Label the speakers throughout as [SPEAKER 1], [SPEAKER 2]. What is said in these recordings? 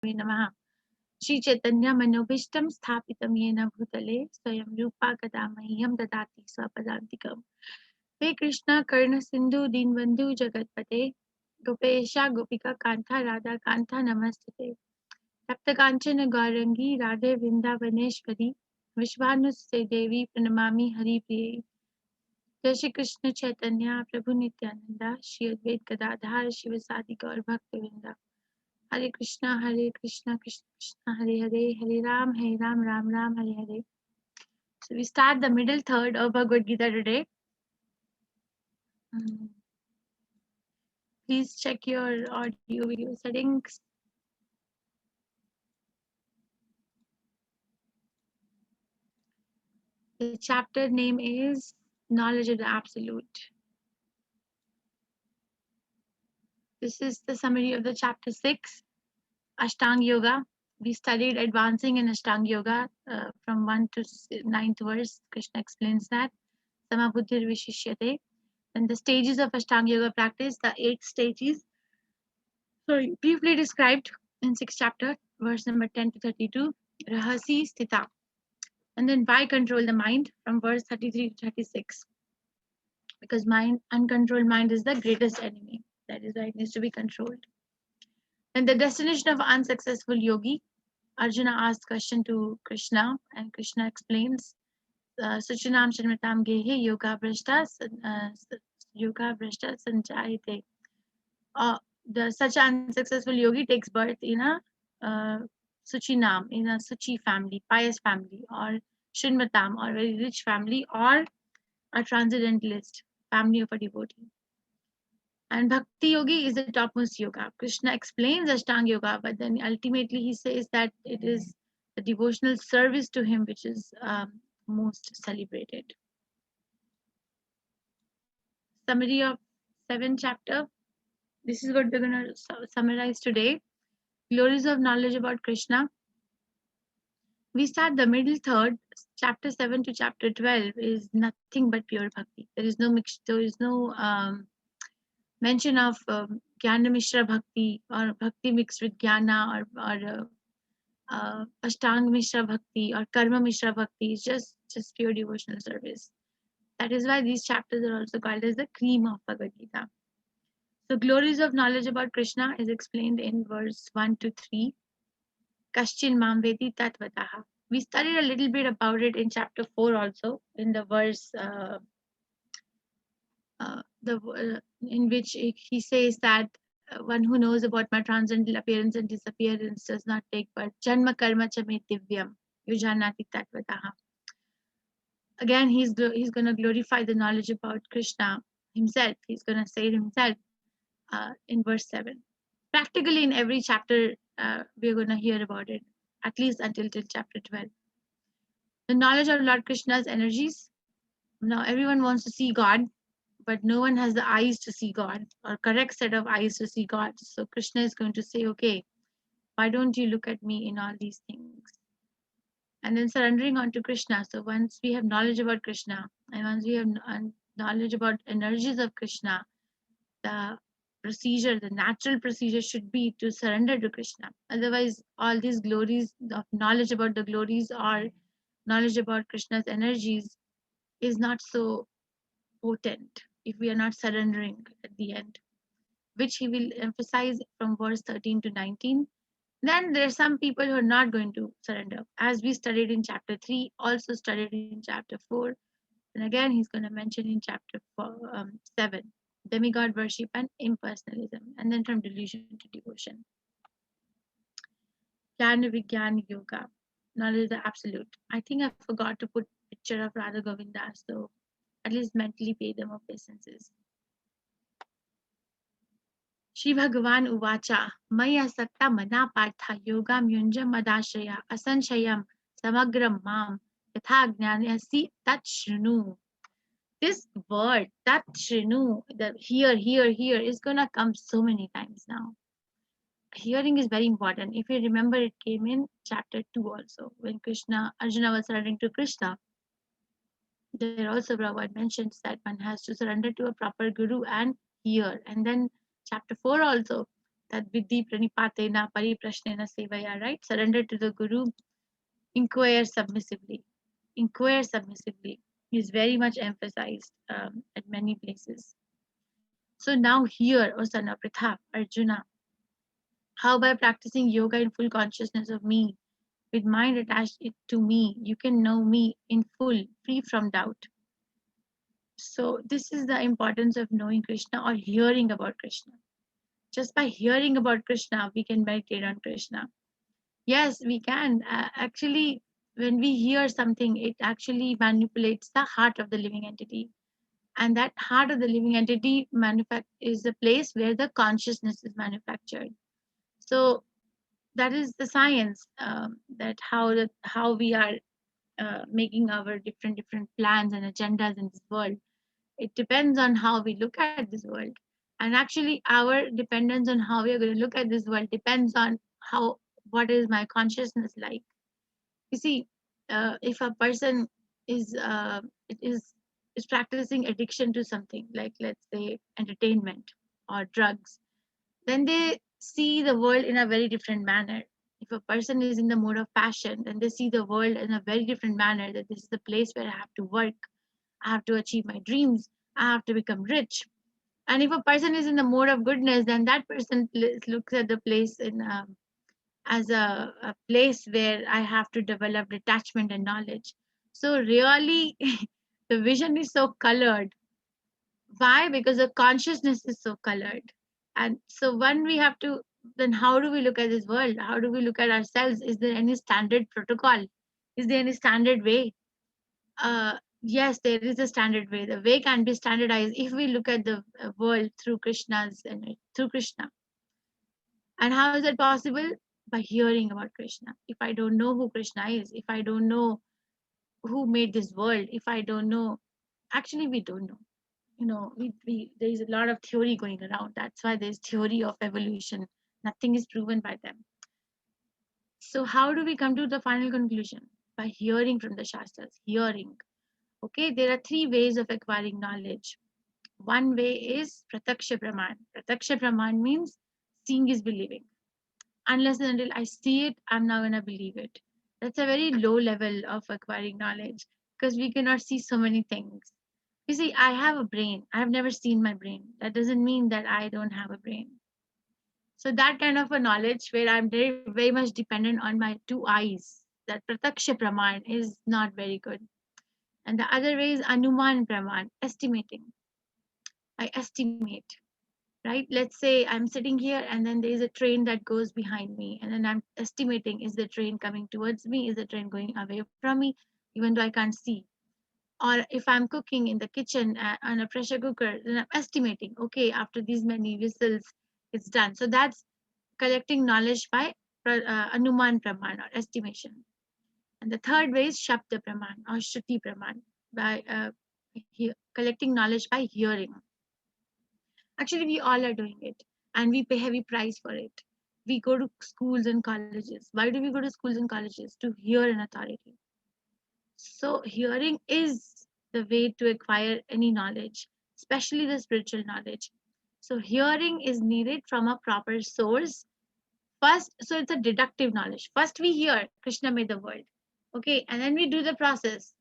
[SPEAKER 1] नमः। श्री चैतन्य मनोभीष्टं स्थापितं येन भूतले स्वयं रूपा कदा मह्यं ददाति स्वपदान्तिकम्। हे कृष्ण कर्ण सिंधु दीनबंधु जगतपते गोपेशा गोपिका कांता राधा कांता नमस्ते। तप्त कांचन गौरंगी राधे वृंदावनेश्वरी विश्वानुसुते देवी प्रणमामि हरिप्रिये। जय श्री कृष्ण चैतन्य प्रभु नित्यानंदा श्री अद्वैत गदाधार शिवसादि गौर भक्तवृंदा। Hare Krishna, Krishna Krishna, Hare Hare, Hare Ram, Ram Ram, Hare Hare. So we start the middle third of Bhagavad Gita today. Please check your audio video settings. The chapter name is Knowledge of the Absolute. This is the summary of the chapter 6, Ashtanga Yoga. We studied advancing in Ashtanga Yoga from 1 to 9th verse. Krishna explains that. Samabuddhir Vishishyate. And the stages of Ashtanga Yoga practice, the 8 stages, briefly described in 6th chapter, verse number 10 to 32, Rahasi Sthita. And then why control the mind from verse 33 to 36. Because uncontrolled mind is the greatest enemy. That is why it needs to be controlled. And the destination of unsuccessful yogi, Arjuna asks question to Krishna, and Krishna explains, Suchinam Shanmatam Gehe Yoga Brashta Sanjayate. Such an unsuccessful yogi takes birth in a Suchinam, in a Suchi family, pious family, or Shinmatam, or very rich family, or a transcendentalist family of a devotee. And Bhakti Yogi is the topmost yoga. Krishna explains Ashtanga Yoga, but then ultimately he says that it is the devotional service to him which is most celebrated. Summary of 7th chapter. This is what we're going to summarize today. Glories of knowledge about Krishna. We start the middle third, chapter 7 to chapter 12 is nothing but pure bhakti. There is no mention of Jnana Mishra Bhakti or Bhakti mixed with Jnana or Ashtanga Mishra Bhakti or Karma Mishra Bhakti. It's just pure devotional service. That is why these chapters are also called as the cream of Bhagavad Gita. So glories of knowledge about Krishna is explained in verse 1 to 3. Kaschin Mam Vedi Tatvataha. We studied a little bit about it in chapter 4 also, in the verse in which he says that one who knows about my transcendental appearance and disappearance does not take birth. Janma karma cha me divyam yujanati tatvataha. Again, he's going to glorify the knowledge about Krishna himself. He's going to say it himself in verse 7. Practically in every chapter, we're going to hear about it, at least until chapter 12. The knowledge of Lord Krishna's energies. Now, everyone wants to see God, but no one has the eyes to see God or correct set of eyes to see God. So Krishna is going to say, okay, why don't you look at me in all these things? And then surrendering onto Krishna. So once we have knowledge about Krishna and once we have knowledge about energies of Krishna, the procedure, the natural procedure should be to surrender to Krishna. Otherwise, all these glories of knowledge about the glories or knowledge about Krishna's energies is not so potent if we are not surrendering at the end, which he will emphasize from verse 13 to 19. Then there are some people who are not going to surrender, as we studied in chapter 3, also studied in chapter 4, and again he's going to mention in chapter 7, demigod worship and impersonalism, and then from delusion to devotion. Jnana Vigyan Yoga, knowledge the absolute. I think I forgot to put picture of Radha Govinda, so at least mentally pay them obeisances. Shri Bhagavan Uvacha Maya Sakta Mana Partha Yoga Myunja Madashaya Asanshayam Samagram Mam Yatha Jnanasi Tat Shrinu. This word Tat Shrinu, the here is gonna come so many times now. Hearing is very important. If you remember, it came in chapter 2 also when Arjuna was surrendering to Krishna. There also Prabhupada mentions that one has to surrender to a proper guru and hear. And then chapter 4 also, That vidhi pranipatena pariprashnena sevaya, right? Surrender to the Guru, inquire submissively. Inquire submissively is very much emphasized at many places. So now here, O son of Pritha, Arjuna, how by practicing yoga in full consciousness of me, with mind attached to me, you can know me in full, free from doubt. So this is the importance of knowing Krishna or hearing about Krishna. Just by hearing about Krishna, we can meditate on Krishna. Yes, we can. Actually, when we hear something, it actually manipulates the heart of the living entity. And that heart of the living entity is the place where the consciousness is manufactured. So that is the science, that how we are making our different plans and agendas in this world. It depends on how we look at this world. And actually, our dependence on how we are going to look at this world depends on how what is my consciousness like. You see, if a person is it is practicing addiction to something like, let's say, entertainment or drugs, then they see the world in a very different manner. If a person is in the mode of passion, then they see the world in a very different manner, that this is the place where I have to work, I have to achieve my dreams, I have to become rich. And if a person is in the mode of goodness, then that person looks at the place in as a place where I have to develop detachment and knowledge. So really, the vision is so colored. Why? Because the consciousness is so colored. And so when we have to, then how do we look at this world? How do we look at ourselves? Is there any standard protocol? Is there any standard way? Yes, there is a standard way. The way can be standardized if we look at the world through Krishna's and through Krishna. And how is that possible? By hearing about Krishna. If I don't know who Krishna is, if I don't know who made this world, if I don't know, actually we don't know. There is a lot of theory going around. That's why there's theory of evolution. Nothing is proven by them. So how do we come to the final conclusion? By hearing from the Shastras, hearing. Okay, there are three ways of acquiring knowledge. One way is Prataksha Praman. Prataksha Praman means seeing is believing. Unless and until I see it, I'm not going to believe it. That's a very low level of acquiring knowledge because we cannot see so many things. You see, I have a brain. I have never seen my brain. That doesn't mean that I don't have a brain. So that kind of a knowledge where I'm very much dependent on my two eyes, that Prataksha Praman is not very good. And the other way is Anuman Praman, estimating. I estimate, right? Let's say I'm sitting here and then there is a train that goes behind me, and then I'm estimating, is the train coming towards me? Is the train going away from me? Even though I can't see. Or if I'm cooking in the kitchen on a pressure cooker, then I'm estimating, okay, after these many whistles, it's done. So that's collecting knowledge by Anuman Praman or estimation. And the third way is Shabda Praman or Shruti Praman, by collecting knowledge by hearing. Actually, we all are doing it, and we pay heavy price for it. We go to schools and colleges. Why do we go to schools and colleges? To hear an authority. So, hearing is the way to acquire any knowledge, especially the spiritual knowledge. So, hearing is needed from a proper source. First, so it's a deductive knowledge. First, we hear Krishna made the world. Okay, and then we do the process,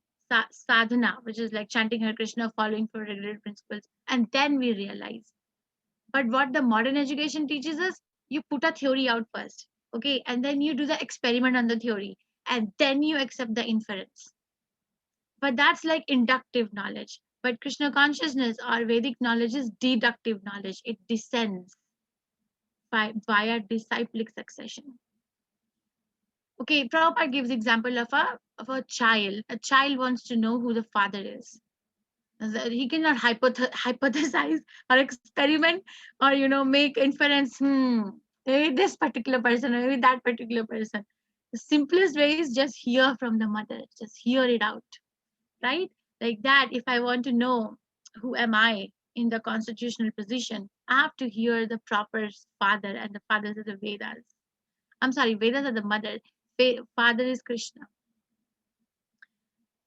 [SPEAKER 1] sadhana, which is like chanting Hare Krishna, following for regulated principles, and then we realize. But what the modern education teaches us, you put a theory out first, okay, and then you do the experiment on the theory, and then you accept the inference. But that's like inductive knowledge. But Krishna consciousness or Vedic knowledge is deductive knowledge. It descends via disciplic succession. Okay, Prabhupada gives example of a child. A child wants to know who the father is. He cannot hypothesize or experiment or make inference. Maybe this particular person, maybe that particular person. The simplest way is just hear from the mother. Just hear it out, right? Like that. If I want to know who am I in the constitutional position, I have to hear the proper father, and the fathers are the Vedas. I'm sorry, Vedas are the mother. Father is Krishna.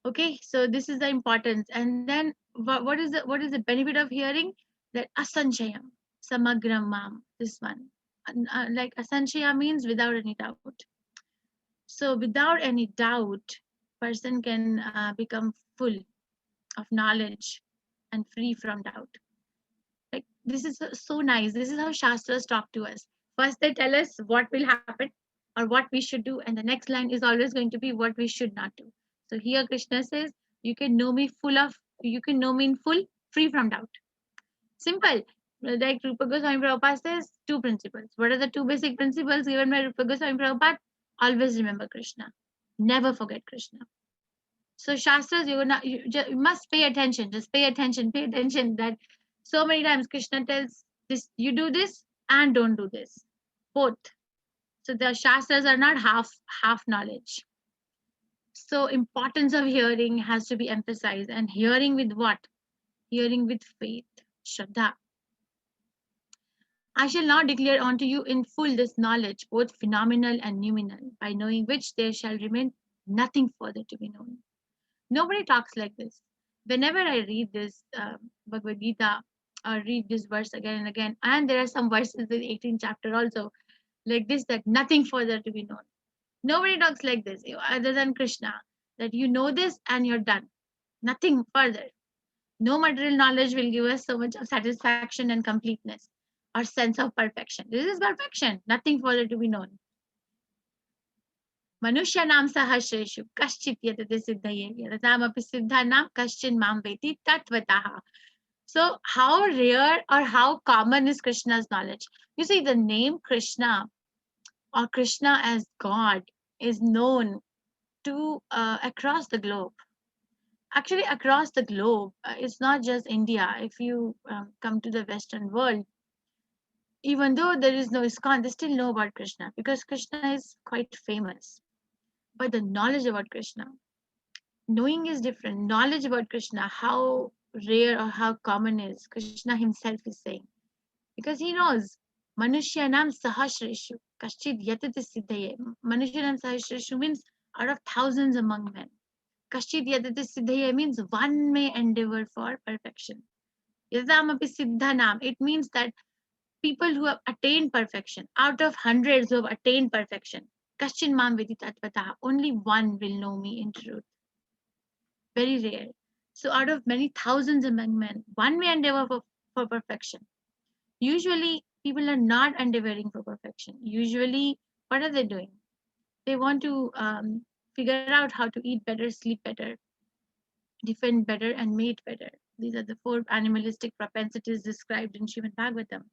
[SPEAKER 1] Okay, so this is the importance. And then what is the benefit of hearing? That asanchayam samagram mam, this one. Like asanshaya means without any doubt. So without any doubt, person can become full of knowledge and free from doubt. Like this is so nice. This is how Shastras talk to us. First, they tell us what will happen or what we should do, and the next line is always going to be what we should not do. So here Krishna says, "You can know me you can know me in full, free from doubt." Simple. Like Rupa Goswami Prabhupada says, two principles. What are the two basic principles given by Rupa Goswami Prabhupada? Always remember Krishna. Never forget Krishna. So Shastras, you must pay attention. Just pay attention. Pay attention that so many times Krishna tells this, you do this and don't do this. Both. So the Shastras are not half knowledge. So importance of hearing has to be emphasized. And hearing with what? Hearing with faith. Shraddha. I shall now declare unto you in full this knowledge, both phenomenal and noumenal, by knowing which there shall remain nothing further to be known. Nobody talks like this. Whenever I read this Bhagavad Gita or read this verse again and again, and there are some verses in the 18th chapter also like this, that nothing further to be known. Nobody talks like this other than Krishna, that you know this and you're done. Nothing further. No material knowledge will give us so much of satisfaction and completeness or sense of perfection. This is perfection, nothing further to be known. मनुष्याणां सहस्रेषु कश्चित् यतते सिद्धये यततामपि सिद्धानां कश्चिन् मां वेति तत्त्वतः. So how rare or how common is Krishna's knowledge? You see, the name Krishna or Krishna as God is known to across the globe. Actually, across the globe, it's not just India. If you come to the Western world, even though there is no ISKCON, they still know about Krishna because Krishna is quite famous. But the knowledge about Krishna, knowing is different. Knowledge about Krishna, how rare or how common is, Krishna himself is saying. Because he knows, Manushyanam Sahasreshu, Kashchid Yatati Siddhaye. Manushyanam Sahasreshu means out of thousands among men. Kashchid Yatati Siddhaye means one may endeavor for perfection. Yatamapi Siddhanam, it means that people who have attained perfection, out of hundreds who have attained perfection, Kaschin Mam Vidi Tatvataha, only one will know me in truth. Very rare. So out of many thousands among men, one may endeavor for perfection. Usually, people are not endeavoring for perfection. Usually, what are they doing? They want to figure out how to eat better, sleep better, defend better, and mate better. These are the four animalistic propensities described in Srimad Bhagavatam.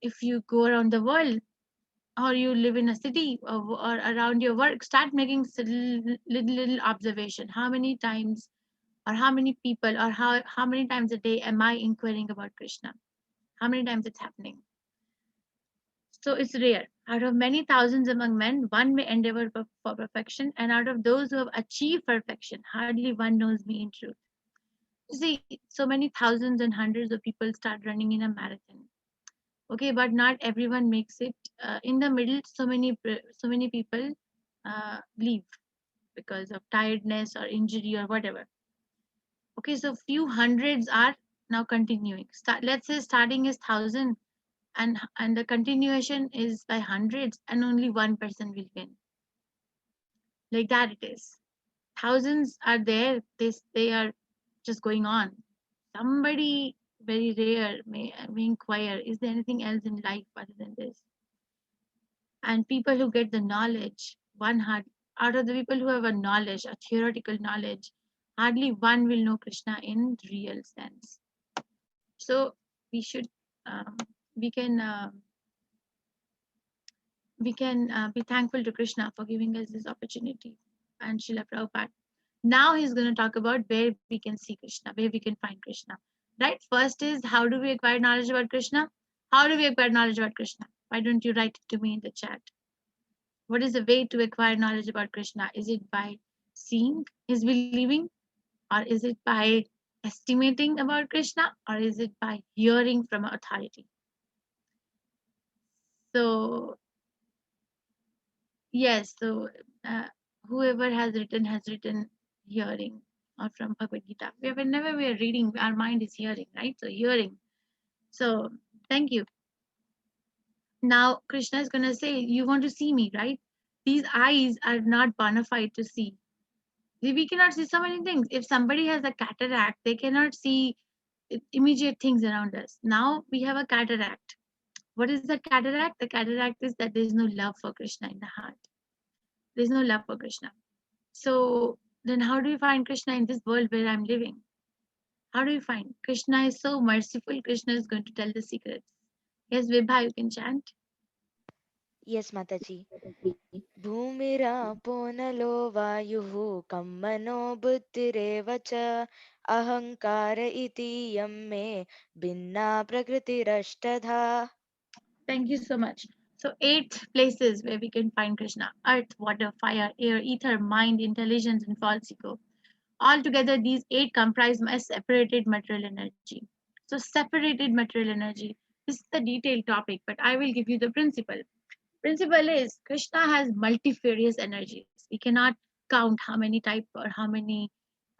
[SPEAKER 1] If you go around the world, or you live in a city or around your work, start making little observation. How many times or how many people or how many times a day am I inquiring about Krishna? How many times it's happening? So it's rare. Out of many thousands among men, one may endeavor for perfection, and out of those who have achieved perfection, hardly one knows me in truth. You see, so many thousands and hundreds of people start running in a marathon. Okay, but not everyone makes it. In the middle, so many people leave because of tiredness or injury or whatever. Okay, so few hundreds are now continuing. Let's say starting is 1,000 and the continuation is by hundreds and only one person will win. Like that it is. Thousands are there, they are just going on. Somebody very rare may inquire, is there anything else in life other than this? And people who get the knowledge, out of the people who have a knowledge, a theoretical knowledge, hardly one will know Krishna in real sense. So we should we can be thankful to Krishna for giving us this opportunity and Srila Prabhupada. Now he's going to talk about where we can see Krishna, where we can find Krishna. Right? First is, how do we acquire knowledge about Krishna? How do we acquire knowledge about Krishna? Why don't you write it to me in the chat? What is the way to acquire knowledge about Krishna? Is it by seeing, is believing, or is it by estimating about Krishna, or is it by hearing from an authority? So yes, so whoever has written hearing or from Bhagavad Gita. Whenever we are reading, our mind is hearing, right? So hearing. So thank you. Now Krishna is going to say, you want to see me, right? These eyes are not bona fide to see. We cannot see so many things. If somebody has a cataract, they cannot see immediate things around us. Now we have a cataract. What is the cataract? The cataract is that there is no love for Krishna in the heart. There's no love for Krishna. So then how do you find Krishna in this world where I'm living? How do you find? Krishna is so merciful. Krishna is going to tell the secrets. Yes, Vibha, you can chant.
[SPEAKER 2] Yes, Mataji. भूमिरापो नलो वायुः कं मनो बुद्धिरेव च अहङ्कार इति यं मे भिन्ना प्रकृतिरष्टधा.
[SPEAKER 1] Thank you so much. So, eight places where we can find Krishna: earth, water, fire, air, ether, mind, intelligence, and false ego. Altogether, these eight comprise my separated material energy. So, separated material energy. This is the detailed topic, but I will give you the principle. Principle is Krishna has multifarious energies. We cannot count how many type or how many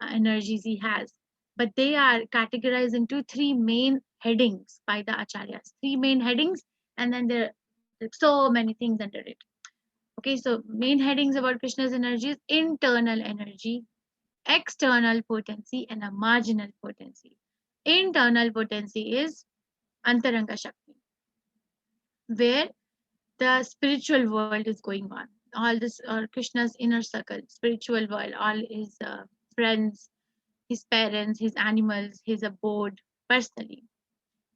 [SPEAKER 1] energies he has, but they are categorized into three main headings by the acharyas. Three main headings, and then there are so many things under it. Okay, so main headings about Krishna's energy is internal energy, external potency, and a marginal potency. Internal potency is Antaranga Shakti, where the spiritual world is going on. All this, Krishna's inner circle, spiritual world, all his friends, his parents, his animals, his abode, personally.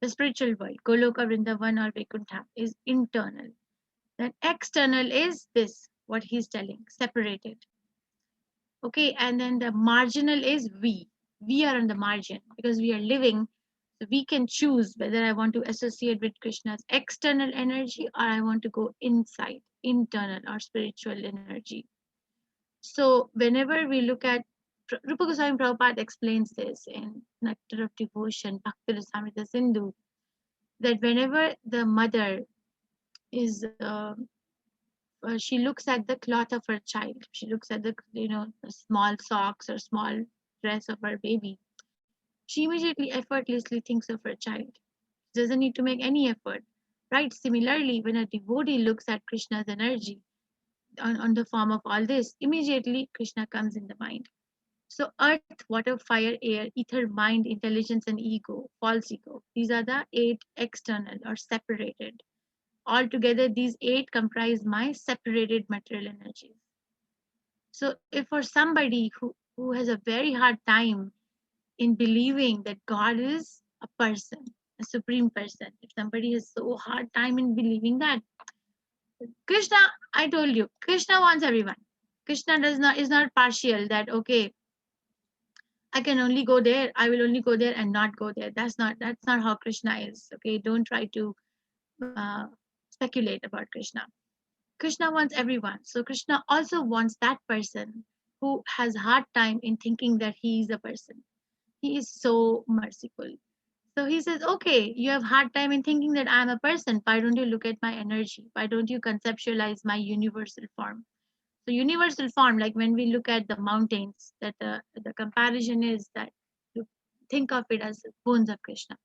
[SPEAKER 1] The spiritual world, Goloka, Vrindavan, or Vaikuntha, is internal. Then external is this, what he's telling, separated. Okay, and then the marginal is we. We are on the margin because we are living. So we can choose whether I want to associate with Krishna's external energy or I want to go inside, internal or spiritual energy. So whenever we look at Rupa Goswami Prabhupada explains this in Nectar of Devotion, Bhakti Rasamrita Sindhu, that whenever the mother is, she looks at the cloth of her child, she looks at the small socks or small dress of her baby, she immediately effortlessly thinks of her child. She doesn't need to make any effort. Right? Similarly, when a devotee looks at Krishna's energy on the form of all this, immediately Krishna comes in the mind. So, earth, water, fire, air, ether, mind, intelligence, and ego, false ego. These are the eight external or separated. Altogether, these eight comprise my separated material energies. So, if for somebody who has a very hard time in believing that God is a person, a supreme person, if somebody has so hard time in believing that, Krishna, I told you, Krishna wants everyone. Krishna does not is not partial that okay, I can only go there, I will only go there and not go there. That's not how Krishna is. Okay, don't try to uh, speculate about Krishna. Krishna wants everyone. So Krishna also wants that person who has hard time in thinking that he is a person. He is so merciful. So he says, okay, you have hard time in thinking that I am a person. Why don't you look at my energy? Why don't you conceptualize my universal form? So universal form, like when we look at the mountains, that the comparison is that you think of it as bones of Krishna.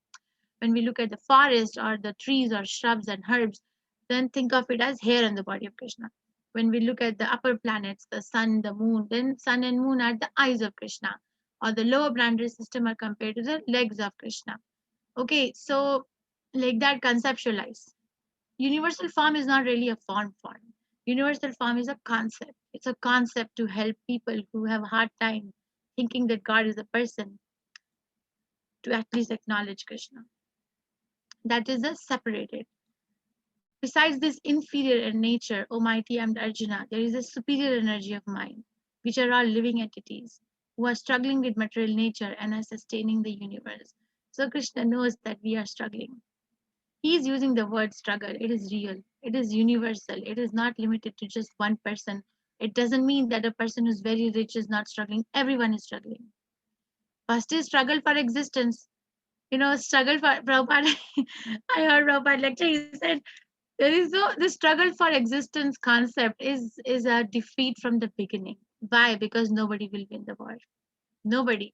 [SPEAKER 1] When we look at the forest or the trees or shrubs and herbs, then think of it as hair on the body of Krishna. When we look at the upper planets, the sun, the moon, then sun and moon are the eyes of Krishna, or the lower planetary system are compared to the legs of Krishna. Okay, so like that conceptualize. Universal form is not really a form. Universal form is a concept. It's a concept to help people who have a hard time thinking that God is a person to at least acknowledge Krishna. That is a separated. Besides this inferior nature, O mighty and Arjuna, there is a superior energy of mind, which are all living entities who are struggling with material nature and are sustaining the universe. So Krishna knows that we are struggling. He is using the word struggle. It is real. It is universal. It is not limited to just one person. It doesn't mean that a person who's very rich is not struggling. Everyone is struggling. First is struggle for existence. Struggle for Prabhupada. I heard Prabhupada lecture. He said there is no the struggle for existence concept is a defeat from the beginning. Why? Because nobody will win the war. Nobody.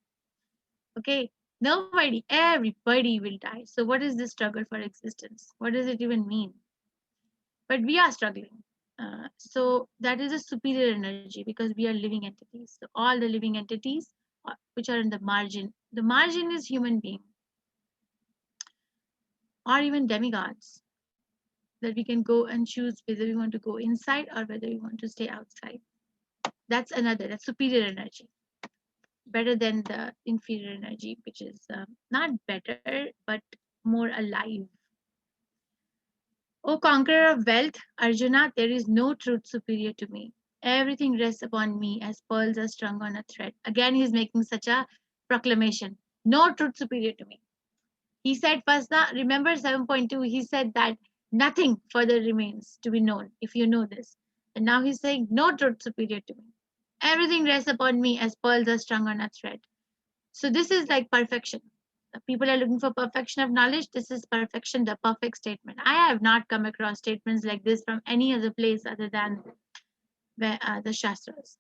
[SPEAKER 1] Okay. Nobody. Everybody will die. So what is the struggle for existence? What does it even mean? but we are struggling. So that is a superior energy because we are living entities. So all the living entities which are in the margin is human being or even demigods, that we can go and choose whether we want to go inside or whether we want to stay outside. That's superior energy, better than the inferior energy, which is not better but more alive. O conqueror of wealth, Arjuna, there is no truth superior to me. Everything rests upon me as pearls are strung on a thread. Again, he's making such a proclamation. No truth superior to me. He said first, remember 7.2, he said that nothing further remains to be known if you know this. And now he's saying, no truth superior to me. Everything rests upon me as pearls are strung on a thread. So this is like perfection. People are looking for perfection of knowledge. This is perfection, the perfect statement. I have not come across statements like this from any other place other than the Shastras.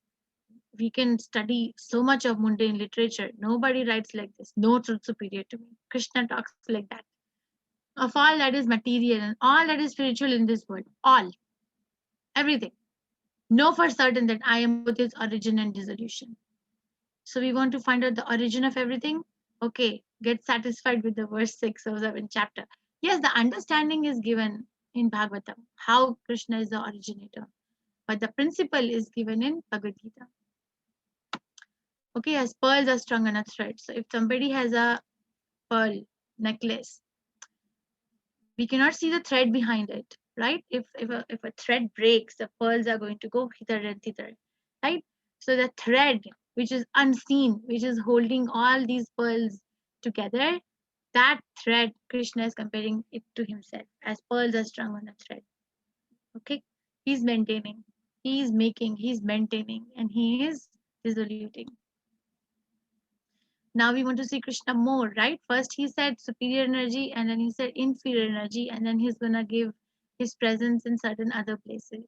[SPEAKER 1] We can study so much of mundane literature. Nobody writes like this. No truth superior to me. Krishna talks like that. Of all that is material and all that is spiritual in this world, all, everything. Know for certain that I am both its origin and dissolution. So we want to find out the origin of everything. Okay, get satisfied with the verse 6 of 7th chapter. Yes, the understanding is given in Bhagavatam, how Krishna is the originator. But the principle is given in Bhagavad Gita. Okay, as pearls are strung on a thread. So if somebody has a pearl necklace, we cannot see the thread behind it, right? If a thread breaks, the pearls are going to go hither and thither, right? So the thread, which is unseen, which is holding all these pearls together, that thread, Krishna is comparing it to himself as pearls are strung on a thread. Okay, he's maintaining, he's making, he's maintaining, and he is dissoluting. Now we want to see Krishna more, right? First he said superior energy, and then he said inferior energy, and then he's gonna give his presence in certain other places.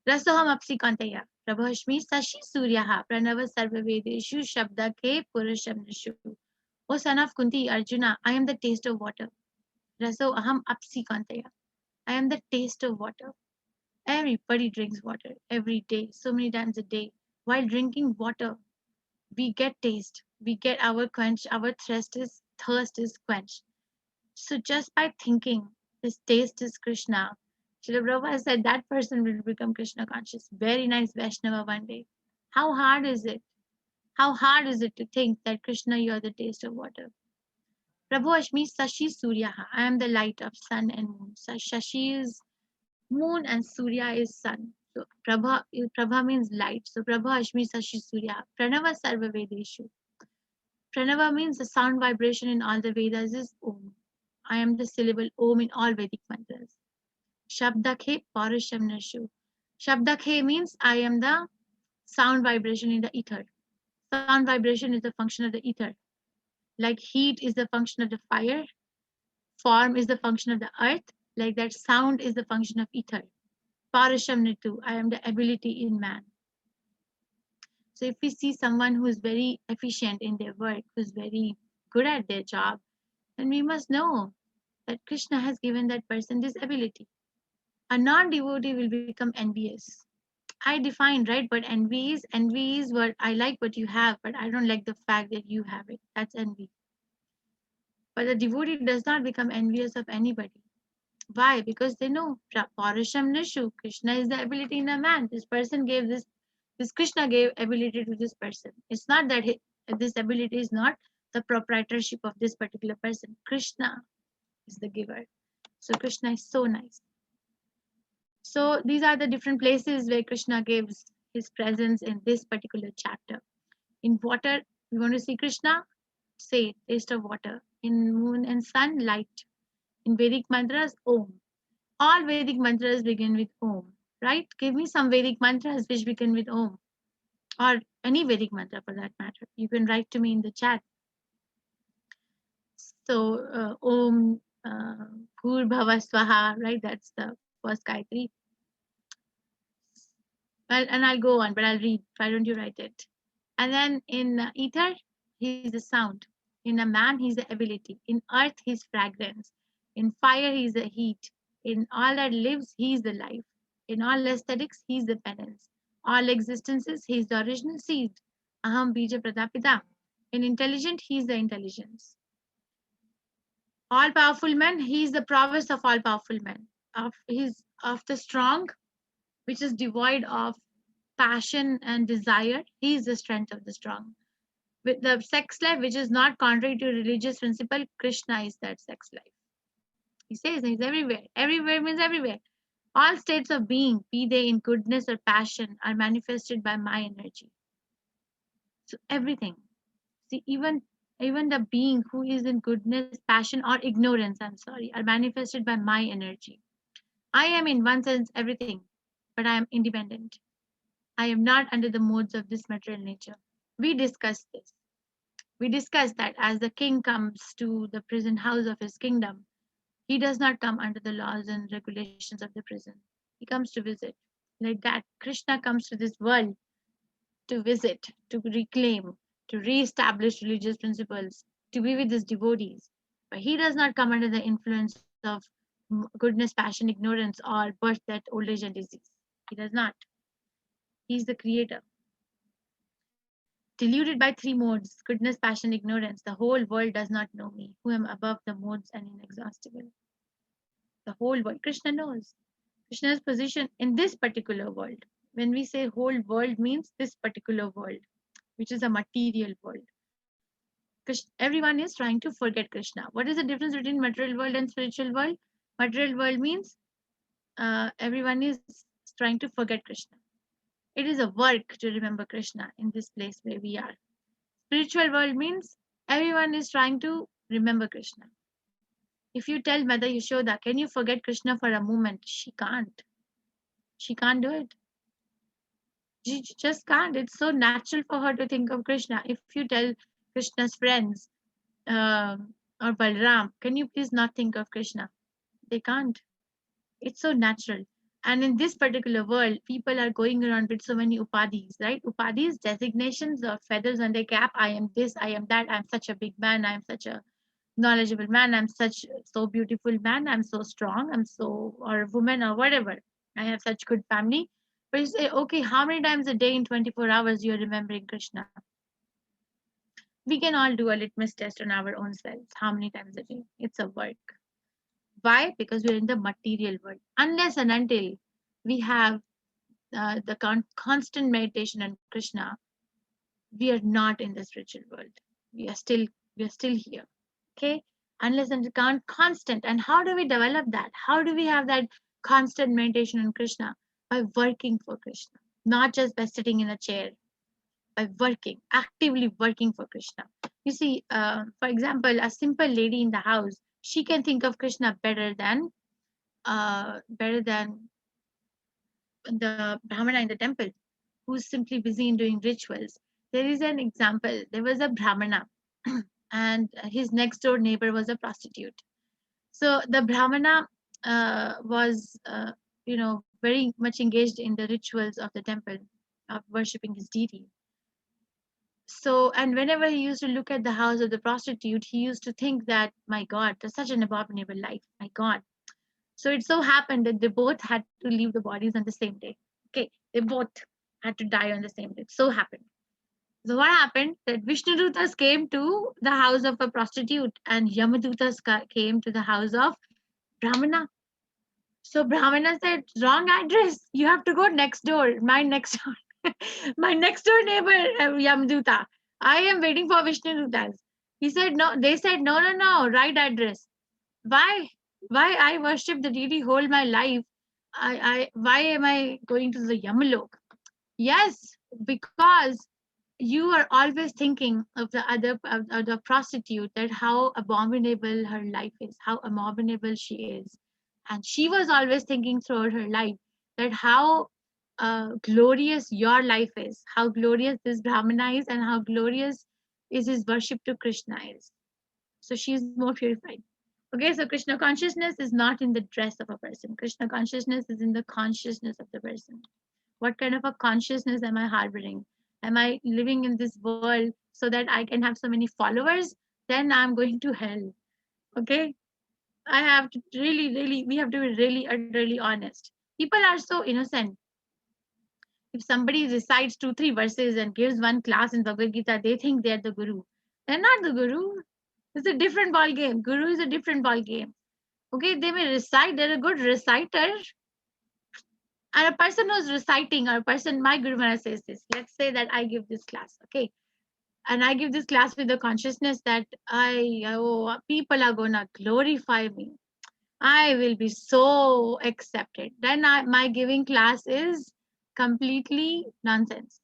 [SPEAKER 1] Rasoham apsikantaya, Prabhashmi Sashi Suryaha, Pranava Sarvavedeshu Shabda Ke Purusham Nishu. O son of Kunti, Arjuna, I am the taste of water. Raso aham apsikantaya. I am the taste of water. Everybody drinks water every day, so many times a day. While drinking water, we get taste, we get our thirst is quenched. So just by thinking this taste is Krishna, Srila Prabhupada said that person will become Krishna conscious. Very nice Vaishnava one day. How hard is it? How hard is it to think that Krishna, you are the taste of water? Prabhu Ashmi Sashi Suryaha. I am the light of sun and moon. So Shashi is moon and Surya is sun. So Prabha means light. So Prabha Ashmi Sashi Surya. Pranava Sarva Vedeshu. Pranava means the sound vibration in all the Vedas is Om. I am the syllable Om in all Vedic mantras. Shabdakhe Parusham Nashu. Shabdakhe means I am the sound vibration in the ether. Sound vibration is the function of the ether. Like heat is the function of the fire, form is the function of the earth, like that sound is the function of ether. Parusham Nitu, I am the ability in man. So if we see someone who is very efficient in their work, who's very good at their job, then we must know that Krishna has given that person this ability. A non-devotee will become envious. I defined, right? But envy is what I like what you have, but I don't like the fact that you have it. That's envy. But the devotee does not become envious of anybody. Why? Because they know Parusham Nishu. Krishna is the ability in a man. This person gave this Krishna gave ability to this person. It's not that this ability is not the proprietorship of this particular person. Krishna is the giver. So Krishna is so nice. So these are the different places where Krishna gives his presence in this particular chapter. In water, we want to see Krishna, say, taste of water. In moon and sun, light. In Vedic mantras, Om. All Vedic mantras begin with Om, right? Give me some Vedic mantras which begin with Om, or any Vedic mantra for that matter. You can write to me in the chat. So, Om Bhur Bhava Swaha, right? That's the first Gayatri. Well, and I'll go on, but I'll read. Why don't you write it? And then in ether, he's the sound. In a man, he's the ability. In earth, he's fragrance. In fire, he's the heat. In all that lives, he is the life. In all aesthetics, he is the penance. All existences, he is the original seed. Aham bija pradapita. In intelligent, he is the intelligence. All powerful man, he is the prowess of all powerful men. Of the strong, which is devoid of passion and desire, he is the strength of the strong. With the sex life, which is not contrary to religious principle, Krishna is that sex life. He says he's everywhere. Everywhere means everywhere. All states of being, be they in goodness or passion, are manifested by my energy. So everything. See, even the being who is in goodness, passion, or ignorance, I'm sorry, are manifested by my energy. I am in one sense everything, but I am independent. I am not under the modes of this material nature. We discussed this. We discussed that as the king comes to the prison house of his kingdom, he does not come under the laws and regulations of the prison. He comes to visit. Like that, Krishna comes to this world to visit, to reclaim, to re-establish religious principles, to be with his devotees. But he does not come under the influence of goodness, passion, ignorance, or birth, death, old age, and disease. He does not. He is the creator. Deluded by three modes, goodness, passion, ignorance, the whole world does not know me, who am above the modes and inexhaustible. The whole world. Krishna knows. Krishna's position in this particular world. When we say whole world means this particular world, which is a material world. Everyone is trying to forget Krishna. What is the difference between material world and spiritual world? Material world means everyone is trying to forget Krishna. It is a work to remember Krishna in this place where we are. Spiritual world means everyone is trying to remember Krishna. If you tell Mother Yashoda, can you forget Krishna for a moment? She can't. She can't do it. She just can't. It's so natural for her to think of Krishna. If you tell Krishna's friends or Balram, can you please not think of Krishna? They can't. It's so natural. And in this particular world, people are going around with so many upadhis, right? Upadhis, designations or feathers on their cap. I am this, I am that, I'm such a big man, I'm such a knowledgeable man, I'm such so beautiful man, I'm so strong, I'm so or a woman or whatever. I have such good family. But you say, okay, how many times a day in 24 hours you're remembering Krishna? We can all do a litmus test on our own selves. How many times a day? It's a work. Why? Because we're in the material world. Unless and until we have the constant meditation on Krishna, we are not in the spiritual world. We are still here. Okay, unless and constant. And how do we develop that? How do we have that constant meditation on Krishna? By working for Krishna, not just by sitting in a chair. By working, actively working for Krishna. You see, for example, a simple lady in the house, she can think of Krishna better than the Brahmana in the temple, who's simply busy in doing rituals. There is an example. There was a Brahmana, and his next door neighbor was a prostitute. So the Brahmana was, very much engaged in the rituals of the temple of worshipping his deity. So, and whenever he used to look at the house of the prostitute, he used to think that, my God, that's such an abominable life. My God. So it so happened that they both had to leave the bodies on the same day. Okay, they both had to die on the same day. It so happened. So what happened that Vishnudutas came to the house of a prostitute and Yamadutas came to the house of Brahmana. So Brahmana said, wrong address. You have to go next door. My next door, my next door neighbor, Yamaduta. I am waiting for Vishnudutas. He said, no. They said, no, no, no, right address. Why? Why I worship the deity whole my life? Why am I going to the Yamalok? Yes, because you are always thinking of of the prostitute, that how abominable her life is, how abominable she is, and she was always thinking throughout her life that how glorious your life is, how glorious this Brahmana is, and how glorious is his worship to Krishna is. So she is more purified. Okay, so Krishna consciousness is not in the dress of a person. Krishna consciousness is in the consciousness of the person. What kind of a consciousness am I harboring? Am I living in this world so that I can have so many followers? Then I'm going to hell. Okay. I have to really, we have to be really utterly honest. People are so innocent. If somebody recites 2, 3 verses and gives one class in Bhagavad Gita, they think they're the guru. They're not the guru. It's a different ball game. Guru is a different ball game. Okay, they may recite, they're a good reciter. And a person who's reciting, or a person, my Guru Maharaj says this. Let's say that I give this class, okay? And I give this class with the consciousness that people are gonna glorify me. I will be so accepted. Then my giving class is completely nonsense.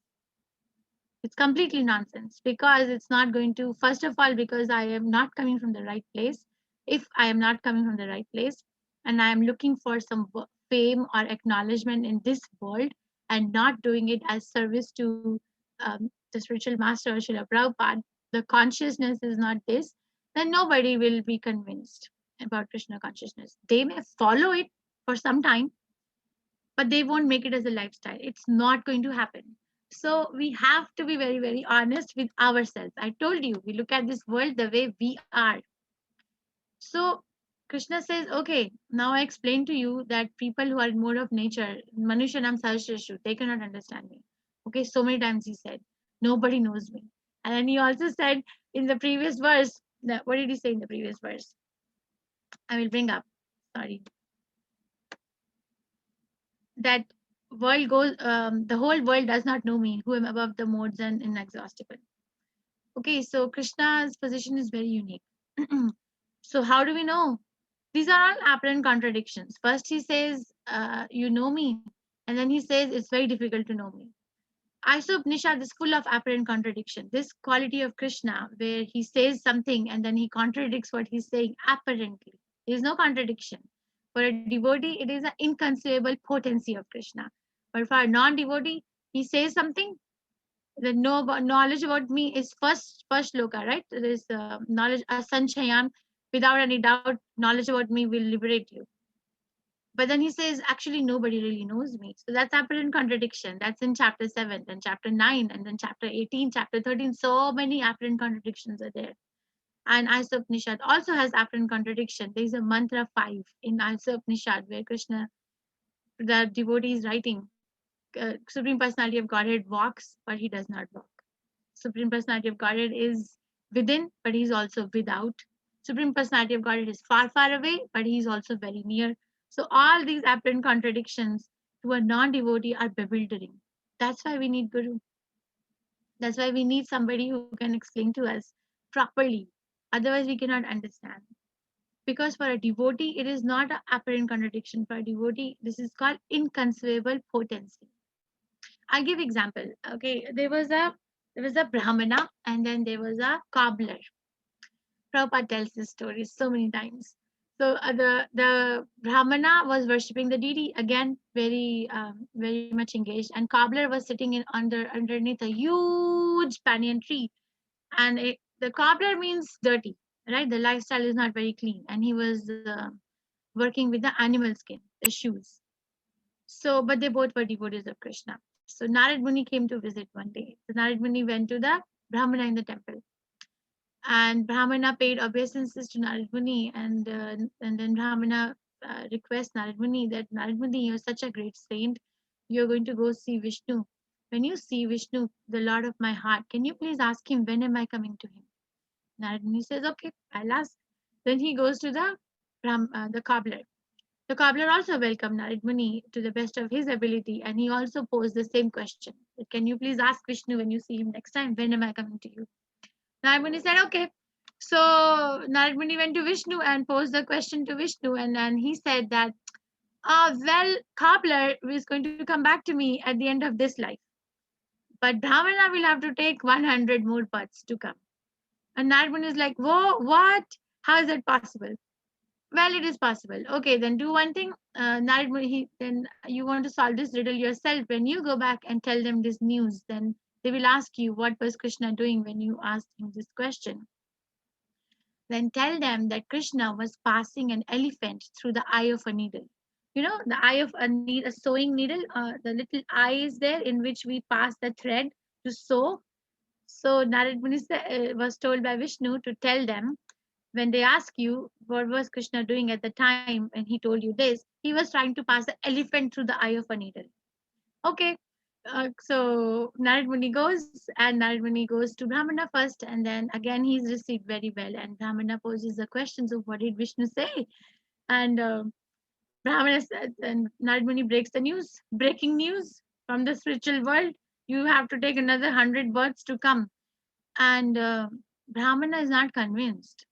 [SPEAKER 1] It's completely nonsense because it's not going to, first of all, because I am not coming from the right place. If I am not coming from the right place and I am looking for some fame or acknowledgement in this world and not doing it as service to the spiritual master or Srila Prabhupada, the consciousness is not this, then nobody will be convinced about Krishna consciousness. They may follow it for some time, but they won't make it as a lifestyle. It's not going to happen. So we have to be very honest with ourselves. I told you, we look at this world the way we are. So Krishna says, okay, now I explain to you that people who are in mode of nature, Manushanam Sahasrashu, they cannot understand me. Okay, so many times he said, nobody knows me. And then he also said in the previous verse, what did he say in the previous verse? I will bring up. Sorry. That world goes, the whole world does not know me, who am above the modes and inexhaustible. Okay, so Krishna's position is very unique. So how do we know? These are all apparent contradictions. First he says, you know me, and then he says it's very difficult to know me. Isopnisha is full of apparent contradiction. This quality of Krishna, where he says something and then he contradicts what he's saying apparently. There is no contradiction. For a devotee, it is an inconceivable potency of Krishna. But for a non-devotee, he says something. The knowledge about me is first loka, right? There is knowledge asanchayam. Without any doubt, knowledge about me will liberate you. But then he says, actually, nobody really knows me. So that's apparent contradiction. That's in chapter 7, then chapter 9, and then chapter 18, chapter 13. So many apparent contradictions are there. And Isopnishad also has apparent contradiction. There is a mantra 5 in Isopnishad where Krishna, the devotee is writing, Supreme Personality of Godhead walks, but he does not walk. Supreme Personality of Godhead is within, but he's also without. Supreme Personality of Godhead is far away, but he's also very near. So all these apparent contradictions to a non-devotee are bewildering. That's why we need Guru. That's why we need somebody who can explain to us properly. Otherwise, we cannot understand. Because for a devotee, it is not an apparent contradiction. For a devotee, this is called inconceivable potency. I'll give example. Okay, there was a Brahmana and then there was a cobbler. Prabhupada tells this story so many times. So the Brahmana was worshipping the deity again, very much engaged, and cobbler was sitting in underneath a huge banyan tree, and the cobbler means dirty, right? The lifestyle is not very clean, and he was working with the animal skin, the shoes. So, but they both were devotees of Krishna. So Narad Muni came to visit one day. So Narad Muni went to the Brahmana in the temple, and Brahmana paid obeisances to Narad Muni, and then Brahmana requests Narad Muni that Narad Muni, you're such a great saint, you're going to go see Vishnu. When you see Vishnu, the Lord of my heart, can you please ask him when am I coming to him? Narad Muni says, okay, I'll ask. Then he goes to the cobbler. The cobbler also welcomed Narad Muni to the best of his ability, and he also posed the same question. Can you please ask Vishnu when you see him next time, when am I coming to you? Narad Muni said, okay. So Narad Muni went to Vishnu and posed the question to Vishnu, and then he said that, well, cobbler is going to come back to me at the end of this life, but Brahmana will have to take 100 more births to come. And Narad Muni is like, whoa, what? How is that possible? Well, it is possible. Okay, then do one thing. Narad Muni, then you want to solve this riddle yourself. When you go back and tell them this news, then they will ask you, what was Krishna doing when you asked him this question? Then tell them that Krishna was passing an elephant through the eye of a needle. You know, the eye of a sewing needle, the little eye is there in which we pass the thread to sew. So Narad Muni was told by Vishnu to tell them when they ask you what was Krishna doing at the time when he told you this, he was trying to pass an elephant through the eye of a needle. Okay. So Narad Muni goes, and Narad Muni goes to Brahmana first, and then again he's received very well. And Brahmana poses the questions of what did Vishnu say, and Brahmana says, and Narad Muni breaks the news, breaking news from the spiritual world. You have to take another 100 births to come, and Brahmana is not convinced.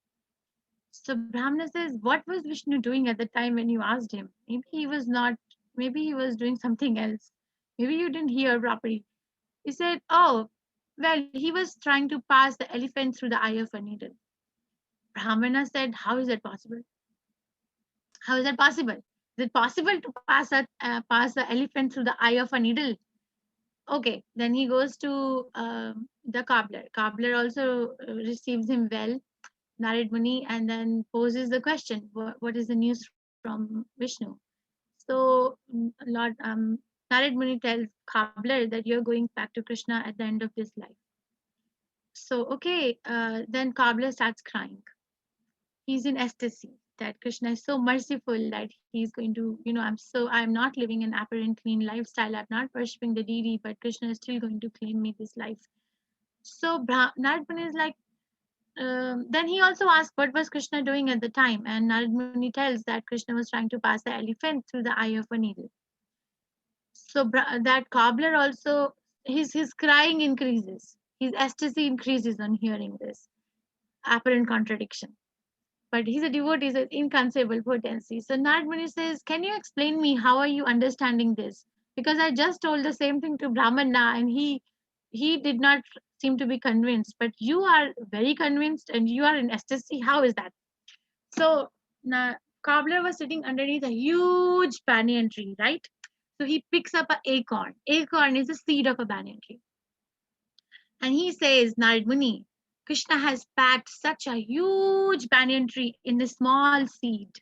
[SPEAKER 1] So Brahmana says, "What was Vishnu doing at the time when you asked him? Maybe he was not. Maybe he was doing something else. Maybe you didn't hear properly." He said, "Oh, well, he was trying to pass the elephant through the eye of a needle." Brahmana said, "How is that possible? How is that possible? Is it possible to pass the elephant through the eye of a needle?" Okay, then he goes to the cobbler. Cobbler also receives him well, Narad Muni, and then poses the question, what is the news from Vishnu? So Lord Narad Muni tells cobbler that you're going back to Krishna at the end of this life. So okay, then cobbler starts crying. He's in ecstasy that Krishna is so merciful that he's going to, I'm not living an apparent clean lifestyle. I'm not worshipping the deity, but Krishna is still going to claim me this life. So Narad Muni is like, then he also asked what was Krishna doing at the time, and Narad Muni tells that Krishna was trying to pass the elephant through the eye of a needle. So that cobbler also, his crying increases, his ecstasy increases on hearing this apparent contradiction. But he's a devotee, is an inconceivable potency. So Narad Muni says, "Can you explain me how are you understanding this? Because I just told the same thing to Brahmana, and he did not seem to be convinced. But you are very convinced, and you are in ecstasy. How is that?" So cobbler was sitting underneath a huge banyan tree, right? So he picks up an acorn. Acorn is the seed of a banyan tree. And he says, "Narad Muni, Krishna has packed such a huge banyan tree in a small seed,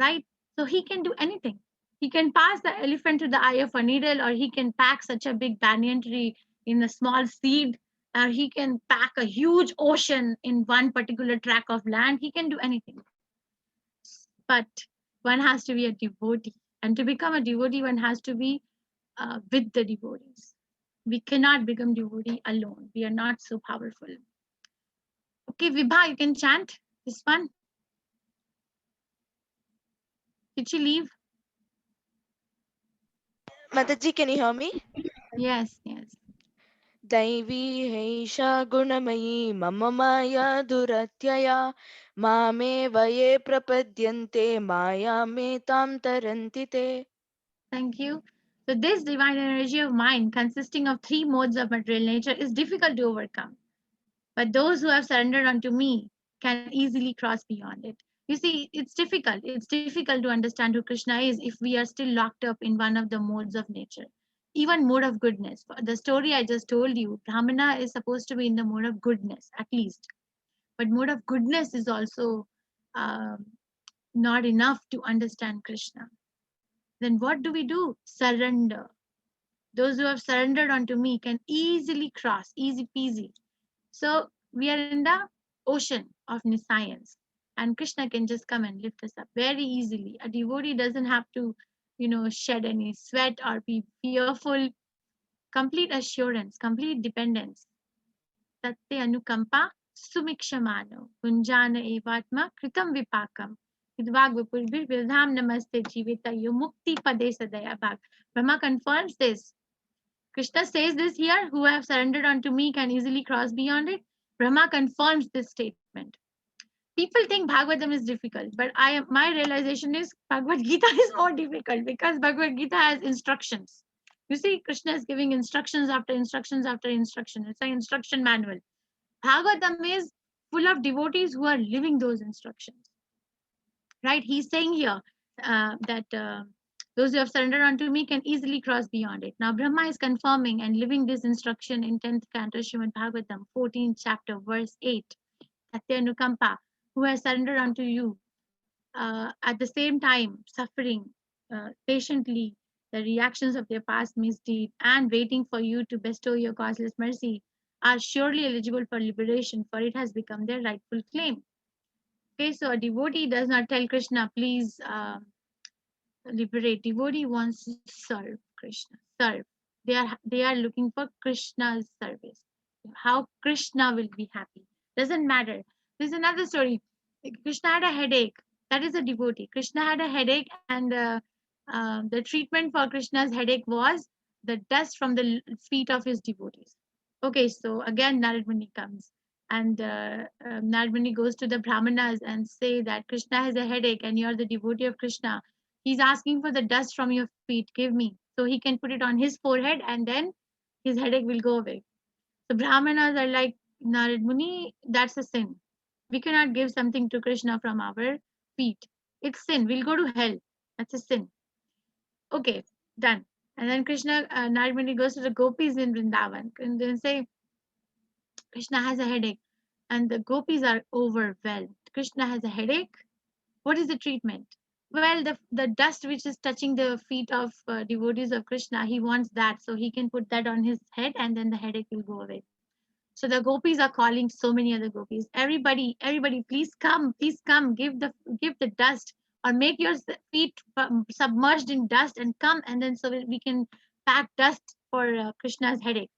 [SPEAKER 1] right? So he can do anything. He can pass the elephant to the eye of a needle, or he can pack such a big banyan tree in a small seed, or he can pack a huge ocean in one particular tract of land. He can do anything. But one has to be a devotee. And to become a devotee, one has to be with the devotees. We cannot become devotee alone. We are not so powerful. Okay, Vibha, you can chant this one. Did she leave?
[SPEAKER 2] Mataji, can you hear me?
[SPEAKER 1] Yes, yes.
[SPEAKER 2] दैवी हैषा गुणमयी मम माया दुरत्यया मामेव ये प्रपद्यन्ते मायामेतां तरन्ति ते.
[SPEAKER 1] Thank you. So this divine energy of mind, consisting of three modes of material nature, is difficult to overcome. But those who have surrendered unto me can easily cross beyond it. You see, it's difficult. It's difficult to understand who Krishna is if we are still locked up in one of the modes of nature. Even mode of goodness. The story I just told you, Brahmana is supposed to be in the mode of goodness, at least. But mode of goodness is also um, not enough to understand Krishna. Then what do we do? Surrender. Those who have surrendered unto me can easily cross, easy peasy. So we are in the ocean of nescience, and Krishna can just come and lift us up very easily. A devotee doesn't have to, shed any sweat or be fearful. Complete assurance, complete dependence. Tatte anukampa sumikshamano gunjana evatma kritam vipakam. Vidvag vipulbir vildham namaste jivita mukti pade sadaya bhag. Brahma confirms this. Krishna says this here, who have surrendered unto me can easily cross beyond it. Brahma confirms this statement. People think Bhagavatam is difficult, but my realization is Bhagavad Gita is more difficult because Bhagavad Gita has instructions. You see, Krishna is giving instructions after instructions after instruction. It's an instruction manual. Bhagavatam is full of devotees who are living those instructions. Right? He's saying here that those who have surrendered unto me can easily cross beyond it. Now, Brahma is confirming and living this instruction in 10th canto Srimad Bhagavatam, 14th chapter, verse 8. Satya Nukampa, who has surrendered unto you, at the same time suffering patiently the reactions of their past misdeed and waiting for you to bestow your causeless mercy, are surely eligible for liberation, for it has become their rightful claim. Okay, so a devotee does not tell Krishna, please liberate. Devotee wants to serve Krishna. Serve. They are looking for Krishna's service. How Krishna will be happy. Doesn't matter. There's another story. Krishna had a headache. That is a devotee. Krishna had a headache, and the treatment for Krishna's headache was the dust from the feet of his devotees. Okay, so again Narad Muni comes, and Narad Muni goes to the Brahmanas and say that Krishna has a headache, and you're the devotee of Krishna. He's asking for the dust from your feet. Give me, so he can put it on his forehead, and then his headache will go away. So Brahmanas are like, Narad Muni, that's a sin. We cannot give something to Krishna from our feet. It's sin. We'll go to hell. That's a sin. Okay, done. And then Krishna, Narad Muni goes to the gopis in Vrindavan and then say, Krishna has a headache. And the gopis are overwhelmed. Krishna has a headache. What is the treatment? Well, the dust which is touching the feet of devotees of Krishna, he wants that. So he can put that on his head and then the headache will go away. So the gopis are calling so many other gopis. Everybody, please come, give the dust or make your feet submerged in dust and come, and then so we can pack dust for Krishna's headache.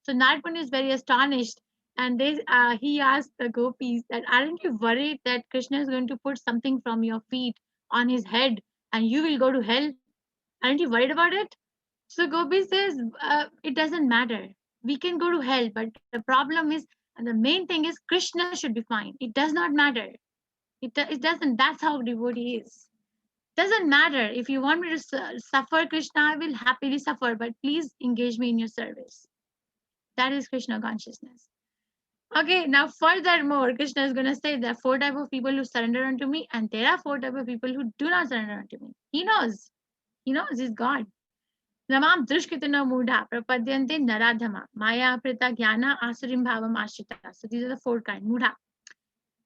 [SPEAKER 1] So Narpun is very astonished, and he asked the gopis that aren't you worried that Krishna is going to put something from your feet on his head and you will go to hell? Aren't you worried about it? So Gopi says, it doesn't matter. We can go to hell, but the problem is, and the main thing is, Krishna should be fine. It does not matter. It doesn't. That's how devotee is. Doesn't matter if you want me to suffer Krishna. I will happily suffer, but please engage me in your service. That is Krishna consciousness. Okay, now furthermore, Krishna is going to say there are four types of people who surrender unto me, and there are four types of people who do not surrender unto me. He knows. He knows. He's God. Namam dushkritana mudha prapadyante naradhama maya prita jnana asurim bhavam ashrita. So these are the four kinds. Mudha.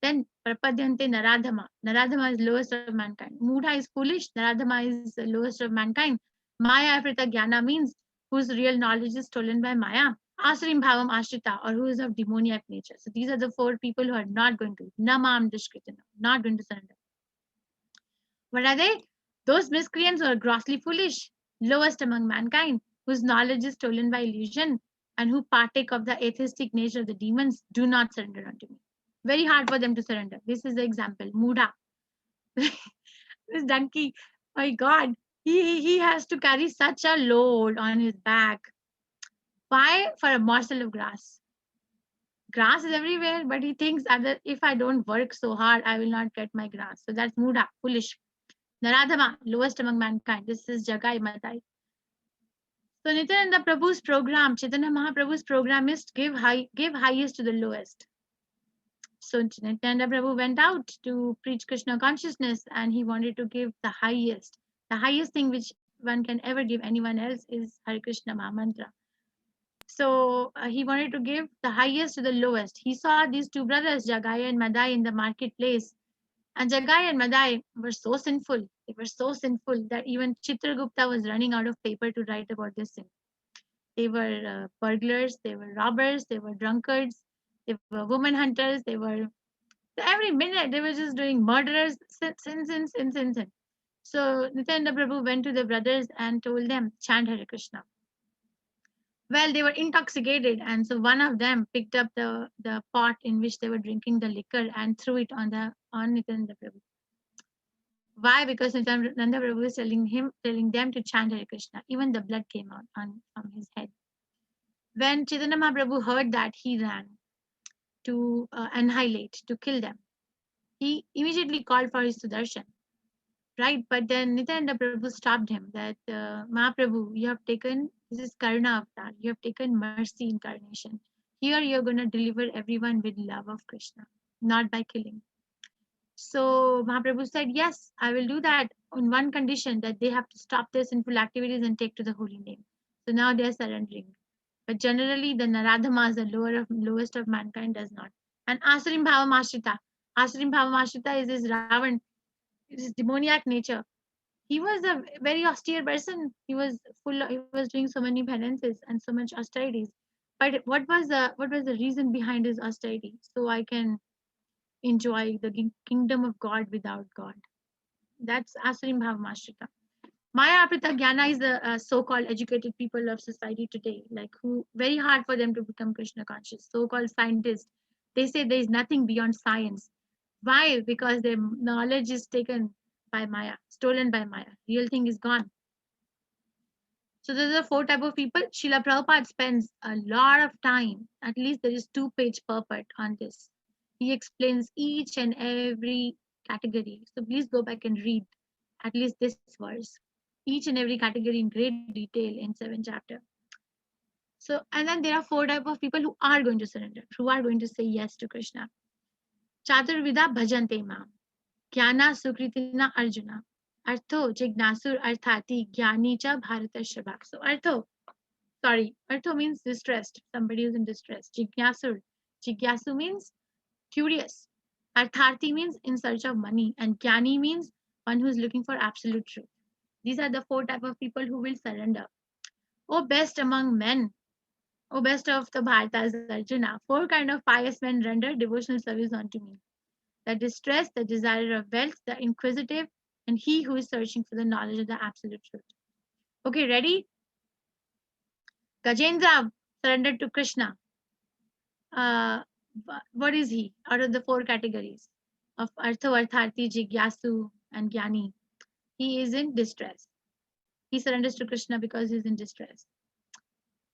[SPEAKER 1] Then prapadyante naradhama. Naradhama is lowest of mankind. Mudha is foolish. Naradhama is the lowest of mankind. Maya prita jnana means whose real knowledge is stolen by Maya. Asurim bhavam ashrita, or who is of demoniac nature. So these are the four people who are not going to. Namam dushkritana. Not going to surrender. What are they? Those miscreants who are grossly foolish, lowest among mankind, whose knowledge is stolen by illusion, and who partake of the atheistic nature of the demons, do not surrender unto me. Very hard for them to surrender. This is the example. Mudha. This donkey, my God, he has to carry such a load on his back. Why? For a morsel of grass. Grass is everywhere, but he thinks that if I don't work so hard, I will not get my grass. So that's Mudha, foolish. Naradhama, lowest among mankind. This is Jagai Madai. So Nityananda Prabhu's program, Chaitanya Mahaprabhu's program is give highest to the lowest. So Nityananda Prabhu went out to preach Krishna consciousness, and he wanted to give the highest. The highest thing which one can ever give anyone else is Hare Krishna Maha Mantra. So he wanted to give the highest to the lowest. He saw these two brothers, Jagai and Madai, in the marketplace. And Jagai and Madai were so sinful. They were so sinful that even Chitragupta was running out of paper to write about this sin. They were burglars, they were robbers, they were drunkards, they were woman hunters, they were every minute they were just doing murderers, sin. So Nityananda Prabhu went to the brothers and told them, chant Hare Krishna. Well, they were intoxicated, and so one of them picked up the pot in which they were drinking the liquor and threw it on Nityananda Prabhu. Why? Because Nityananda Prabhu is telling them to chant Hare Krishna. Even the blood came out from his head. When Chaitanya Mahaprabhu heard that, he ran to annihilate, to kill them. He immediately called for his Sudarshan, right? But then Nityananda Prabhu stopped him that Mahaprabhu, you have taken, this is Karna Avatar, you have taken mercy incarnation. Here you're going to deliver everyone with love of Krishna, not by killing. So Mahaprabhu said, yes, I will do that on one condition, that they have to stop their sinful activities and take to the holy name. So now they are surrendering. But generally, the Naradhamas, the lowest of mankind, does not. And Asurim Bhavam Ashrita. Asurim Bhavam Ashrita is this Ravan, his demoniac nature. He was a very austere person. He was doing so many penances and so much austerities. But what was the reason behind his austerity? So I can enjoy the kingdom of God without God. That's Asurim Bhavamashita. Maya Aprita Jnana is the so-called educated people of society today, like who very hard for them to become Krishna conscious. So-called scientists, they say there is nothing beyond science. Why? Because their knowledge is taken by Maya, stolen by Maya. Real thing is gone. So there's a four type of people. Srila Prabhupada spends a lot of time. At least there is 2-page purport on this. He explains each and every category. So please go back and read at least this verse. Each and every category in great detail in 7th chapter. So, and then there are 4 type of people who are going to surrender, who are going to say yes to Krishna. Chaturvida bhajante mam. Jnana sukritina arjuna. Artho jignasur arthati jnani cha bharatashrava. So artho means distressed. Somebody who's in distress. Jigyasu means curious. Artharti means in search of money. And jnani means one who is looking for absolute truth. These are the 4 type of people who will surrender. O best among men, O best of the Bharatas, Arjuna, 4 kind of pious men render devotional service unto me. The distressed, the desirer of wealth, the inquisitive, and he who is searching for the knowledge of the absolute truth. Okay, ready? Gajendra surrendered to Krishna. What is he out of the 4 categories of Artho, Artharti, Jigyasu, and Jnani? He is in distress. He surrenders to Krishna because he is in distress.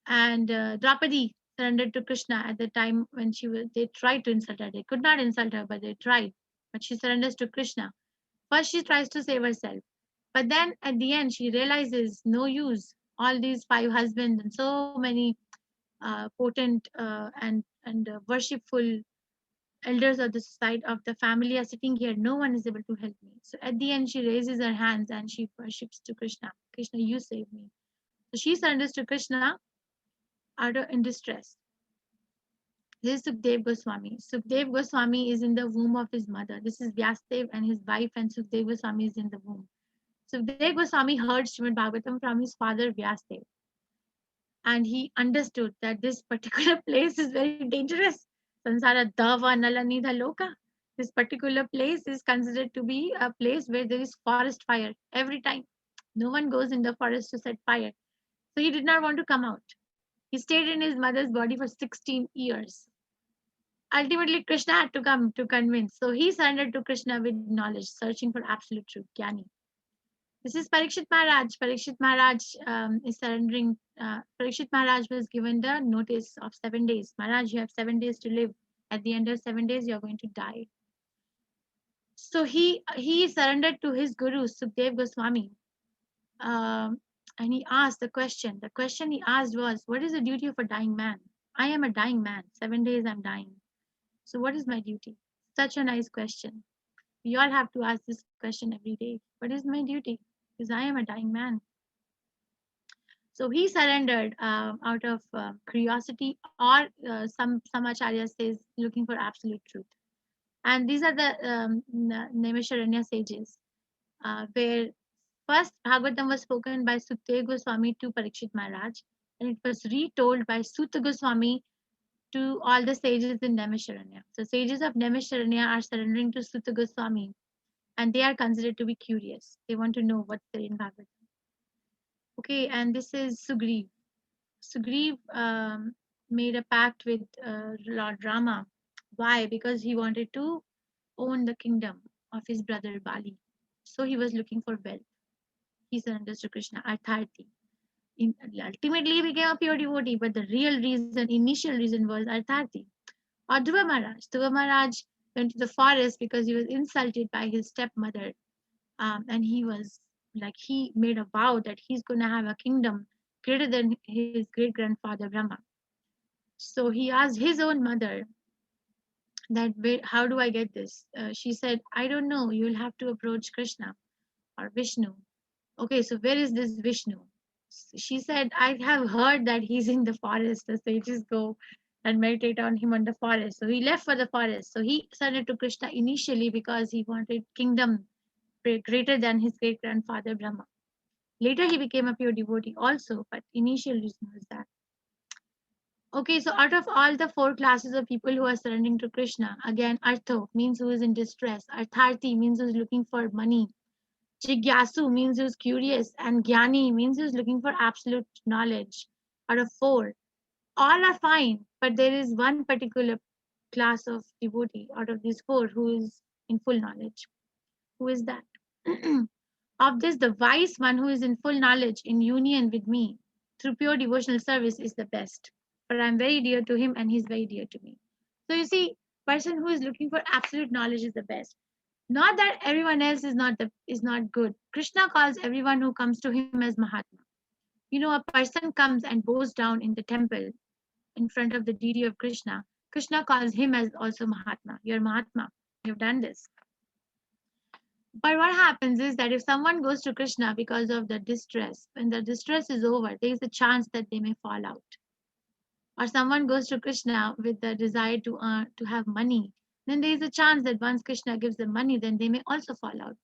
[SPEAKER 1] And Draupadi surrendered to Krishna at the time when they tried to insult her. They could not insult her, but they tried. But she surrenders to Krishna. First, she tries to save herself. But then at the end, she realizes no use. All these 5 husbands and so many potent and worshipful elders of the society of the family are sitting here. No one is able to help me. So at the end, she raises her hands and she worships to Krishna. Krishna, you save me. So she surrenders to Krishna out of in distress. This is Sukdev Goswami. Sukdev Goswami is in the womb of his mother. This is Vyasdev and his wife, and Sukdev Goswami is in the womb. Sukdev Goswami heard Srimad Bhagavatam from his father Vyasdev, and he understood that this particular place is very dangerous. Sansara Dava Nalanidha Loka. This particular place is considered to be a place where there is forest fire every time. No one goes in the forest to set fire. So he did not want to come out. He stayed in his mother's body for 16 years. Ultimately, Krishna had to come to convince. So he surrendered to Krishna with knowledge, searching for absolute truth, Jnani. This is Parikshit Maharaj. Parikshit Maharaj is surrendering. Parikshit Maharaj was given the notice of 7 days. Maharaj, you have 7 days to live. At the end of 7 days, you are going to die. So he surrendered to his guru, Sukdev Goswami. And he asked the question. The question he asked was, what is the duty of a dying man? I am a dying man. 7 days I'm dying. So what is my duty? Such a nice question. We all have to ask this question every day. What is my duty? Because I am a dying man. So he surrendered out of curiosity, or some acharyas says looking for absolute truth. And these are the Naimisharanya sages, where first Bhagavatam was spoken by Sukdev Goswami to Parikshit Maharaj, and it was retold by Suta Goswami to all the sages in Naimisharanya. So sages of Naimisharanya are surrendering to Suta Goswami, and they are considered to be curious. They want to know what's there in Bhagavatam. Okay, and this is Sugriv. Sugriv made a pact with Lord Rama. Why? Because he wanted to own the kingdom of his brother Bali. So he was looking for wealth. He surrenders to Krishna, Artharti. Ultimately, he became a pure devotee, but the real reason, initial reason was Artharti. Or Dhruva Maharaj. Dhruva Maharaj went to the forest because he was insulted by his stepmother. And he was like, he made a vow that he's going to have a kingdom greater than his great grandfather Brahma. So he asked his own mother that, how do I get this? She said, I don't know. You'll have to approach Krishna or Vishnu. Okay, so where is this Vishnu? She said, I have heard that he's in the forest. The sages go and meditate on him on the forest. So he left for the forest. So he surrendered to Krishna initially because he wanted kingdom greater than his great grandfather Brahma. Later he became a pure devotee also, but initial reason was that. Okay, so out of all the four classes of people who are surrendering to Krishna, again, Artho means who is in distress, Artharthi means who is looking for money, Jigyasu means who's curious, and Gyani means who's looking for absolute knowledge. Out of four, all are fine, but there is one particular class of devotee out of these four who is in full knowledge. Who is that? Of this, the wise one who is in full knowledge in union with me through pure devotional service is the best. For I am very dear to him and he is very dear to me. So you see, person who is looking for absolute knowledge is the best. Not that everyone else is not good. Krishna calls everyone who comes to him as Mahatma. You know, a person comes and bows down in the temple in front of the deity of Krishna. Krishna calls him as also Mahatma. You're Mahatma. You've done this. But what happens is that if someone goes to Krishna because of the distress, when the distress is over, there is a chance that they may fall out. Or someone goes to Krishna with the desire to have money, then there is a chance that once Krishna gives them money, then they may also fall out.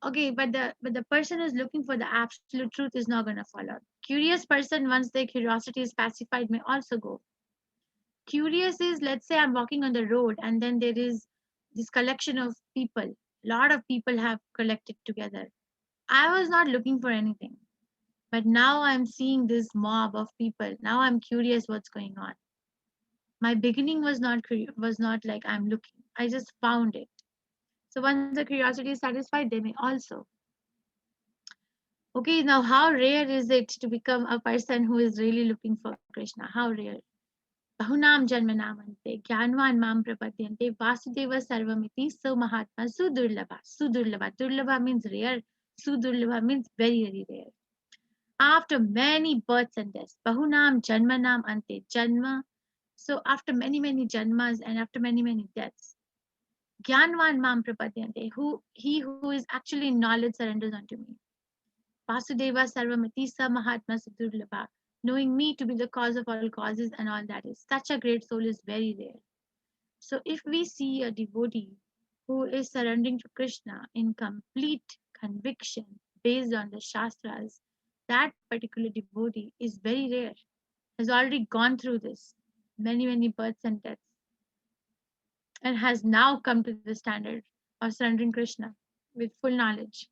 [SPEAKER 1] Okay, but the person who's looking for the absolute truth is not going to fall out. Curious person, once their curiosity is pacified, may also go. Curious is, let's say I'm walking on the road and then there is this collection of people. A lot of people have collected together. I was not looking for anything, but now I'm seeing this mob of people. Now I'm curious what's going on. My beginning was not like I'm looking. I just found it. So once the curiosity is satisfied, they may also. Okay, now how rare is it to become a person who is really looking for Krishna? How rare? Bahunam janmanamante, Gyanvan mam prapadyante, Vasudeva sarvamiti, so Mahatma, Sudurlabha. Sudurlabha. Durlabha means rare, Sudurlabha means very, very rare. After many births and deaths, Bahunam janmanam ante, Janma. So after many, many janmas and after many, many deaths, Gyanvan mam prapadyante, he who is actually in knowledge surrenders unto me. Vasudeva Sarvamati Sa Mahatma Sadurlabha. Knowing me to be the cause of all causes and all that is. Such a great soul is very rare. So if we see a devotee who is surrendering to Krishna in complete conviction based on the Shastras, that particular devotee is very rare, has already gone through this, many, many births and deaths, and has now come to the standard of surrendering Krishna with full knowledge.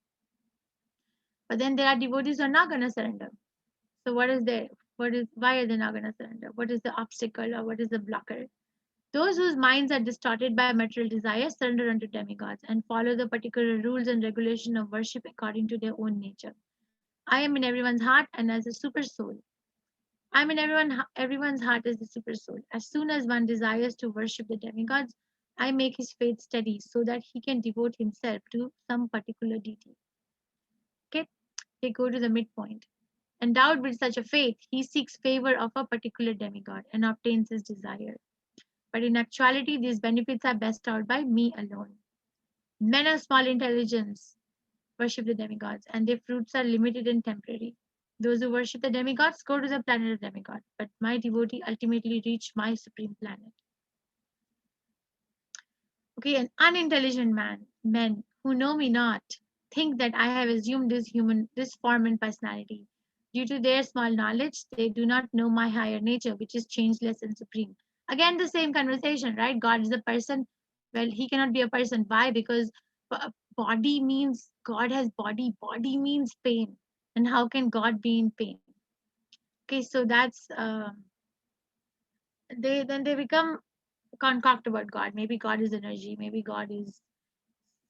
[SPEAKER 1] But then there are devotees who are not going to surrender. So what is there? Why are they not going to surrender? What is the obstacle or what is the blocker? Those whose minds are distorted by material desires surrender unto demigods and follow the particular rules and regulation of worship according to their own nature. I am in everyone's heart and as a super soul. I'm in everyone's heart as the super soul. As soon as one desires to worship the demigods, I make his faith steady so that he can devote himself to some particular deity. Okay, they go to the midpoint. Endowed with such a faith, he seeks favor of a particular demigod and obtains his desire. But in actuality, these benefits are bestowed by me alone. Men of small intelligence worship the demigods, and their fruits are limited and temporary. Those who worship the demigods go to the planet of demigod, but my devotee ultimately reach my supreme planet. Okay, an unintelligent men who know me not, think that I have assumed this form and personality. Due to their small knowledge, they do not know my higher nature, which is changeless and supreme. Again, the same conversation, right? God is a person. Well, he cannot be a person. Why? Because body means God has body. Body means pain. And how can God be in pain? Okay, so that's they become concoct about God. Maybe God is energy. Maybe God is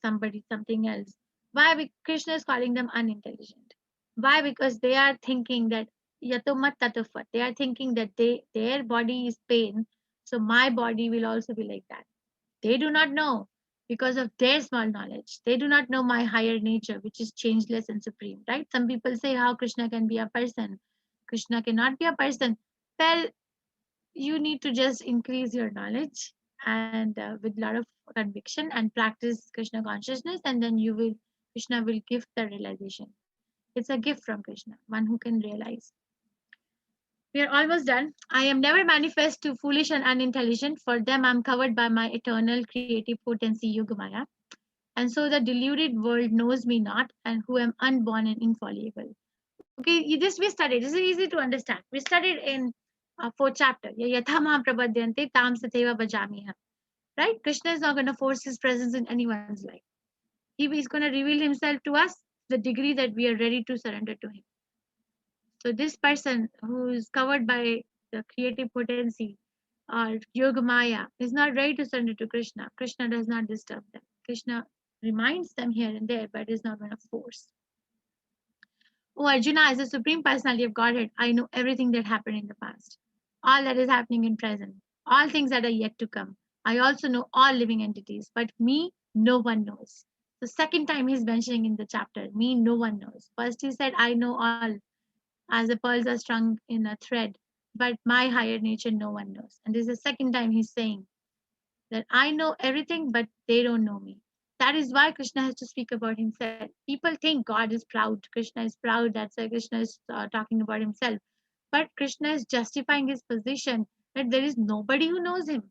[SPEAKER 1] somebody, something else. Why? Krishna is calling them unintelligent. Why? Because they are thinking that yatomat tatufat. They are thinking that their body is pain, so my body will also be like that. They do not know because of their small knowledge. They do not know my higher nature, which is changeless and supreme. Right? Some people say how Krishna can be a person. Krishna cannot be a person. Well, you need to just increase your knowledge and with a lot of conviction and practice Krishna consciousness, and then Krishna will give the realization. It's a gift from Krishna, one who can realize. We are almost done. I am never manifest to foolish and unintelligent. For them, I'm covered by my eternal creative potency, Yogamaya. And so the deluded world knows me not, and who am unborn and infallible. Okay, this we studied. This is easy to understand. We studied in fourth chapter. Yatha mām prapadyante tam tathaiva bhajamiham. Right? Krishna is not going to force his presence in anyone's life. He is going to reveal himself to us the degree that we are ready to surrender to him. So this person who is covered by the creative potency or yoga maya is not ready to surrender to Krishna. Krishna does not disturb them. Krishna reminds them here and there, but is not going to force. Oh, Arjuna, as a supreme personality of Godhead, I know everything that happened in the past, all that is happening in present, all things that are yet to come. I also know all living entities, but me, no one knows. The second time he's mentioning in the chapter, me, no one knows. First he said, I know all, as the pearls are strung in a thread, but my higher nature, no one knows. And this is the second time he's saying that I know everything, but they don't know me. That is why Krishna has to speak about himself. People think God is proud. Krishna is proud. That's why Krishna is talking about himself. But Krishna is justifying his position that there is nobody who knows him.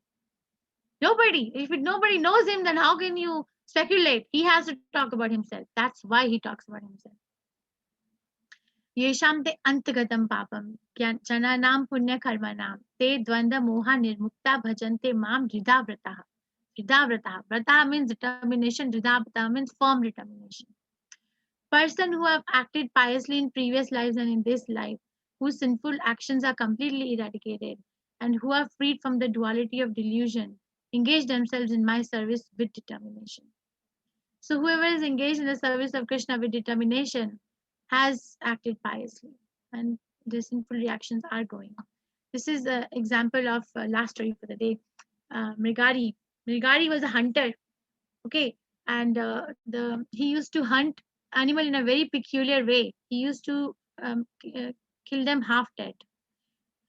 [SPEAKER 1] Nobody. If nobody knows him, then how can you speculate? He has to talk about himself. That's why he talks about himself. येषां ते अन्तगतं पापं जनानां पुण्यकर्मणां ते द्वन्द्वमोहा निर्मुक्ता भजन्ते मां हृदाव्रताः. Hridavratah. Vrata means determination. Hridavratah means firm determination. Person who have acted piously in previous lives and in this life, whose sinful actions are completely eradicated, and who are freed from the duality of delusion, engage themselves in my service with determination. So whoever is engaged in the service of Krishna with determination has acted piously, and the sinful reactions are going. This is an example of last story for the day. Mrigari. Mrigari was a hunter, okay, and he used to hunt animal in a very peculiar way. He used to kill them half dead,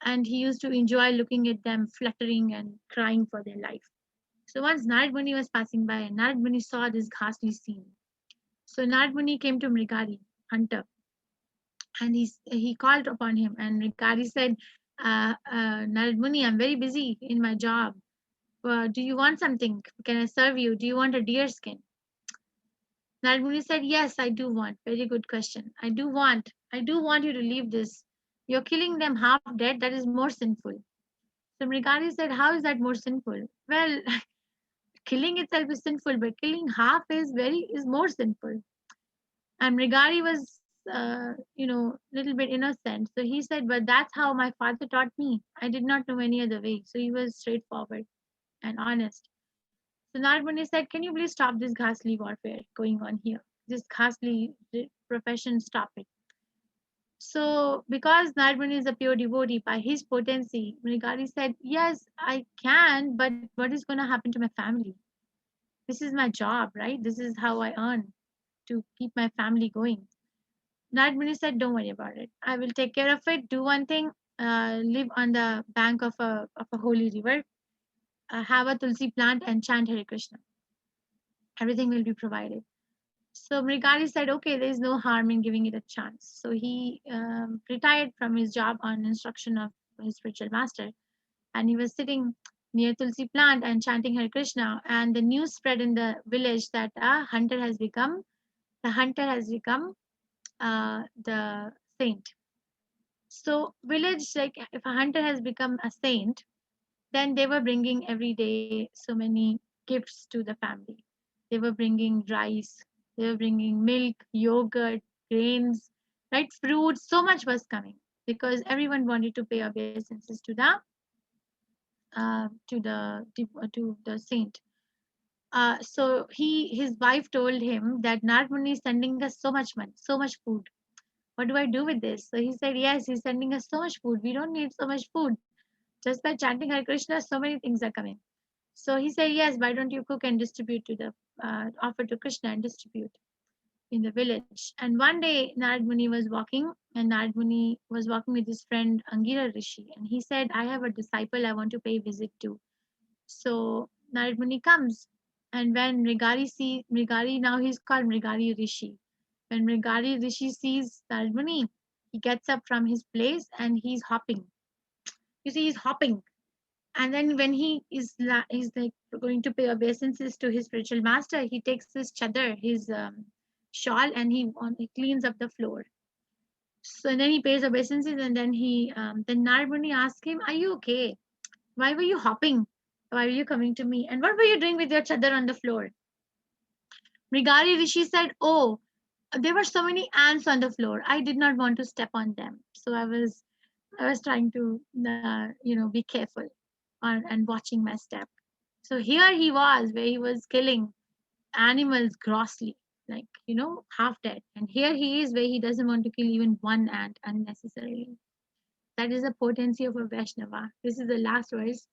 [SPEAKER 1] and he used to enjoy looking at them fluttering and crying for their life. So once Narad Muni was passing by, and Narad Muni saw this ghastly scene. So Narad Muni came to Mrigari, hunter, and he called upon him, and Mrigari said, Narad Muni, I'm very busy in my job. Do you want something? Can I serve you? Do you want a deer skin? Narad Muni said, yes, I do want. Very good question. I do want you to leave this. You're killing them half dead. That is more sinful. So Mrigari said, how is that more sinful? Well, killing itself is sinful, but killing half is more sinful. And Mrigari was, little bit innocent. So he said, but that's how my father taught me. I did not know any other way. So he was straightforward and honest. So Narad Muni said, can you please stop this ghastly warfare going on here? This ghastly profession, stop it. So because Narad Muni is a pure devotee, by his potency, Mrigari said, yes, I can, but what is going to happen to my family? This is my job, right? This is how I earn to keep my family going. Narad Muni said, don't worry about it. I will take care of it. Do one thing, live on the bank of a holy river, have a tulsi plant and chant Hare Krishna. Everything will be provided. So Mrigari said, okay, there is no harm in giving it a chance. So he retired from his job on instruction of his spiritual master, and he was sitting near Tulsi plant and chanting Hare Krishna. And the news spread in the village that the hunter has become the saint. So village, like if a hunter has become a saint, then they were bringing every day so many gifts to the family. They were bringing rice, they were bringing milk, yogurt, grains, right? Fruits, so much was coming because everyone wanted to pay obeisances to the saint. So his wife told him that Narad Muni is sending us so much money, so much food. What do I do with this? So he said, yes, he's sending us so much food. We don't need so much food. Just by chanting Hare Krishna, so many things are coming. So he said, yes, why don't you cook and distribute to the offer to Krishna and distribute in the village. And one day Narad Muni was walking, and Narad Muni was walking with his friend Angira Rishi, and he said, I have a disciple I want to pay visit to. So Narad Muni comes, and when Mrigari, now he's called Mrigari Rishi. When Mrigari Rishi sees Narad Muni, he gets up from his place and he's hopping. You see, he's hopping. And then when he's like going to pay obeisances to his spiritual master, he takes his chadar, his shawl, and he cleans up the floor. So then he pays obeisances, and then then Narad Muni asked him, "Are you okay? Why were you hopping? Why were you coming to me? And what were you doing with your chadar on the floor?" Mrigari Rishi said, "Oh, there were so many ants on the floor. I did not want to step on them, so I was trying to be careful and watching my step." So here he was, where he was killing animals grossly, like half dead, and here he is, where he doesn't want to kill even one ant unnecessarily. That is the potency of a Vaishnava. This is the last verse.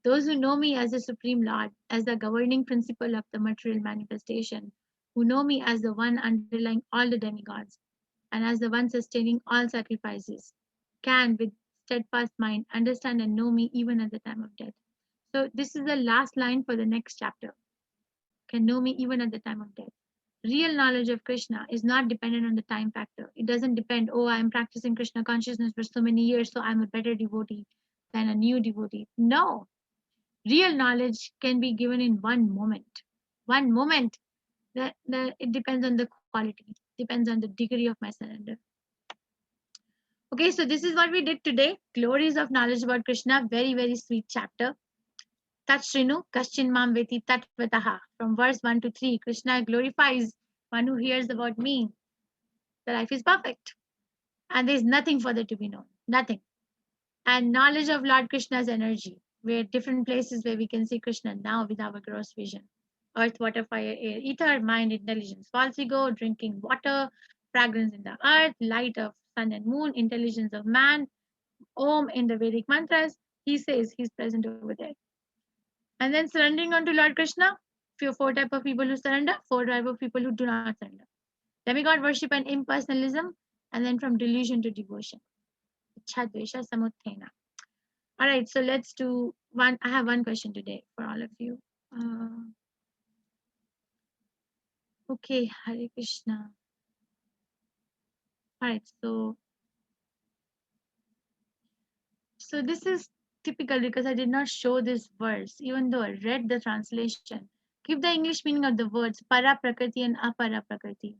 [SPEAKER 1] Those who know me as the Supreme Lord, as the governing principle of the material manifestation, who know me as the one underlying all the demigods, and as the one sustaining all sacrifices, can, with steadfast mind, understand and know me even at the time of death. So, this is the last line for the next chapter. Can know me even at the time of death. Real knowledge of Krishna is not dependent on the time factor. It doesn't depend, oh, I'm practicing Krishna consciousness for so many years, so I'm a better devotee than a new devotee. No, real knowledge can be given in one moment. One moment. That it depends on the quality, depends on the degree of my surrender. Okay, so this is what we did today. Glories of knowledge about Krishna. Very, very sweet chapter. Tat Shrinu, Kaschin Mam Veti Tatvataha. From verse 1 to 3, Krishna glorifies one who hears about me. The life is perfect. And there is nothing further to be known. Nothing. And knowledge of Lord Krishna's energy. We're different places where we can see Krishna now with our gross vision. Earth, water, fire, air, ether, mind, intelligence, false ego, drinking water, fragrance in the earth, light of sun and moon, intelligence of man, Om in the Vedic mantras. He says he's present over there. And then surrendering onto Lord Krishna, four type of people who surrender, four type of people who do not surrender. Demigod worship and impersonalism, and then from delusion to devotion. Ichhadvesha samuthena. All right, so let's do one. I have one question today for all of you. Okay, Hare Krishna. All right, so this is typical because I did not show this verse, even though I read the translation. Give the English meaning of the words para prakriti and apara prakriti.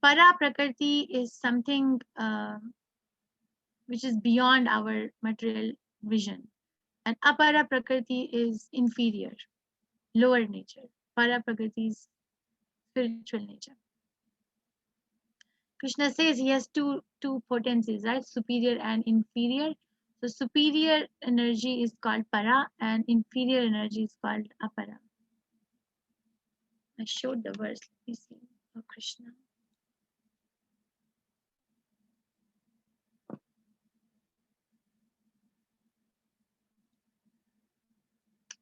[SPEAKER 1] Para prakriti is something which is beyond our material vision, and apara prakriti is inferior, lower nature. Para prakriti is spiritual nature. Krishna says he has two potencies, right? Superior and inferior. So superior energy is called para, and inferior energy is called apara. I showed the verse. Let me see. Oh, Krishna.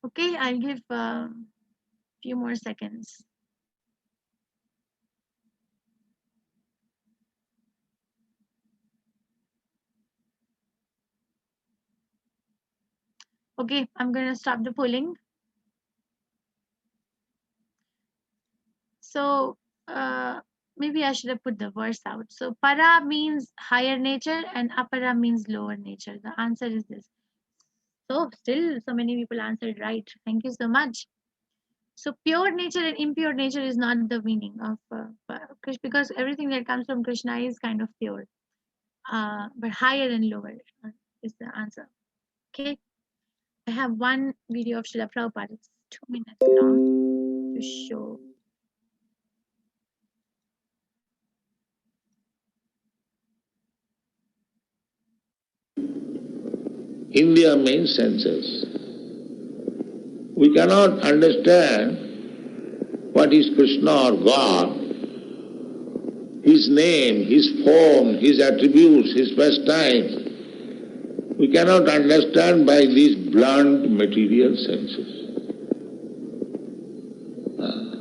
[SPEAKER 1] Okay, I'll give a few more seconds. Okay, I'm going to stop the polling. So maybe I should have put the verse out. So para means higher nature and apara means lower nature. The answer is this. So still so many people answered right. Thank you so much. So pure nature and impure nature is not the meaning of Krishna, because everything that comes from Krishna is kind of pure. But higher and lower is the answer. Okay. I have one video of Srila Prabhupada. It's 2 minutes long to show.
[SPEAKER 3] India means senses. We cannot understand what is Krishna or God, His name, His form, His attributes, His pastimes. We cannot understand by these blunt material senses.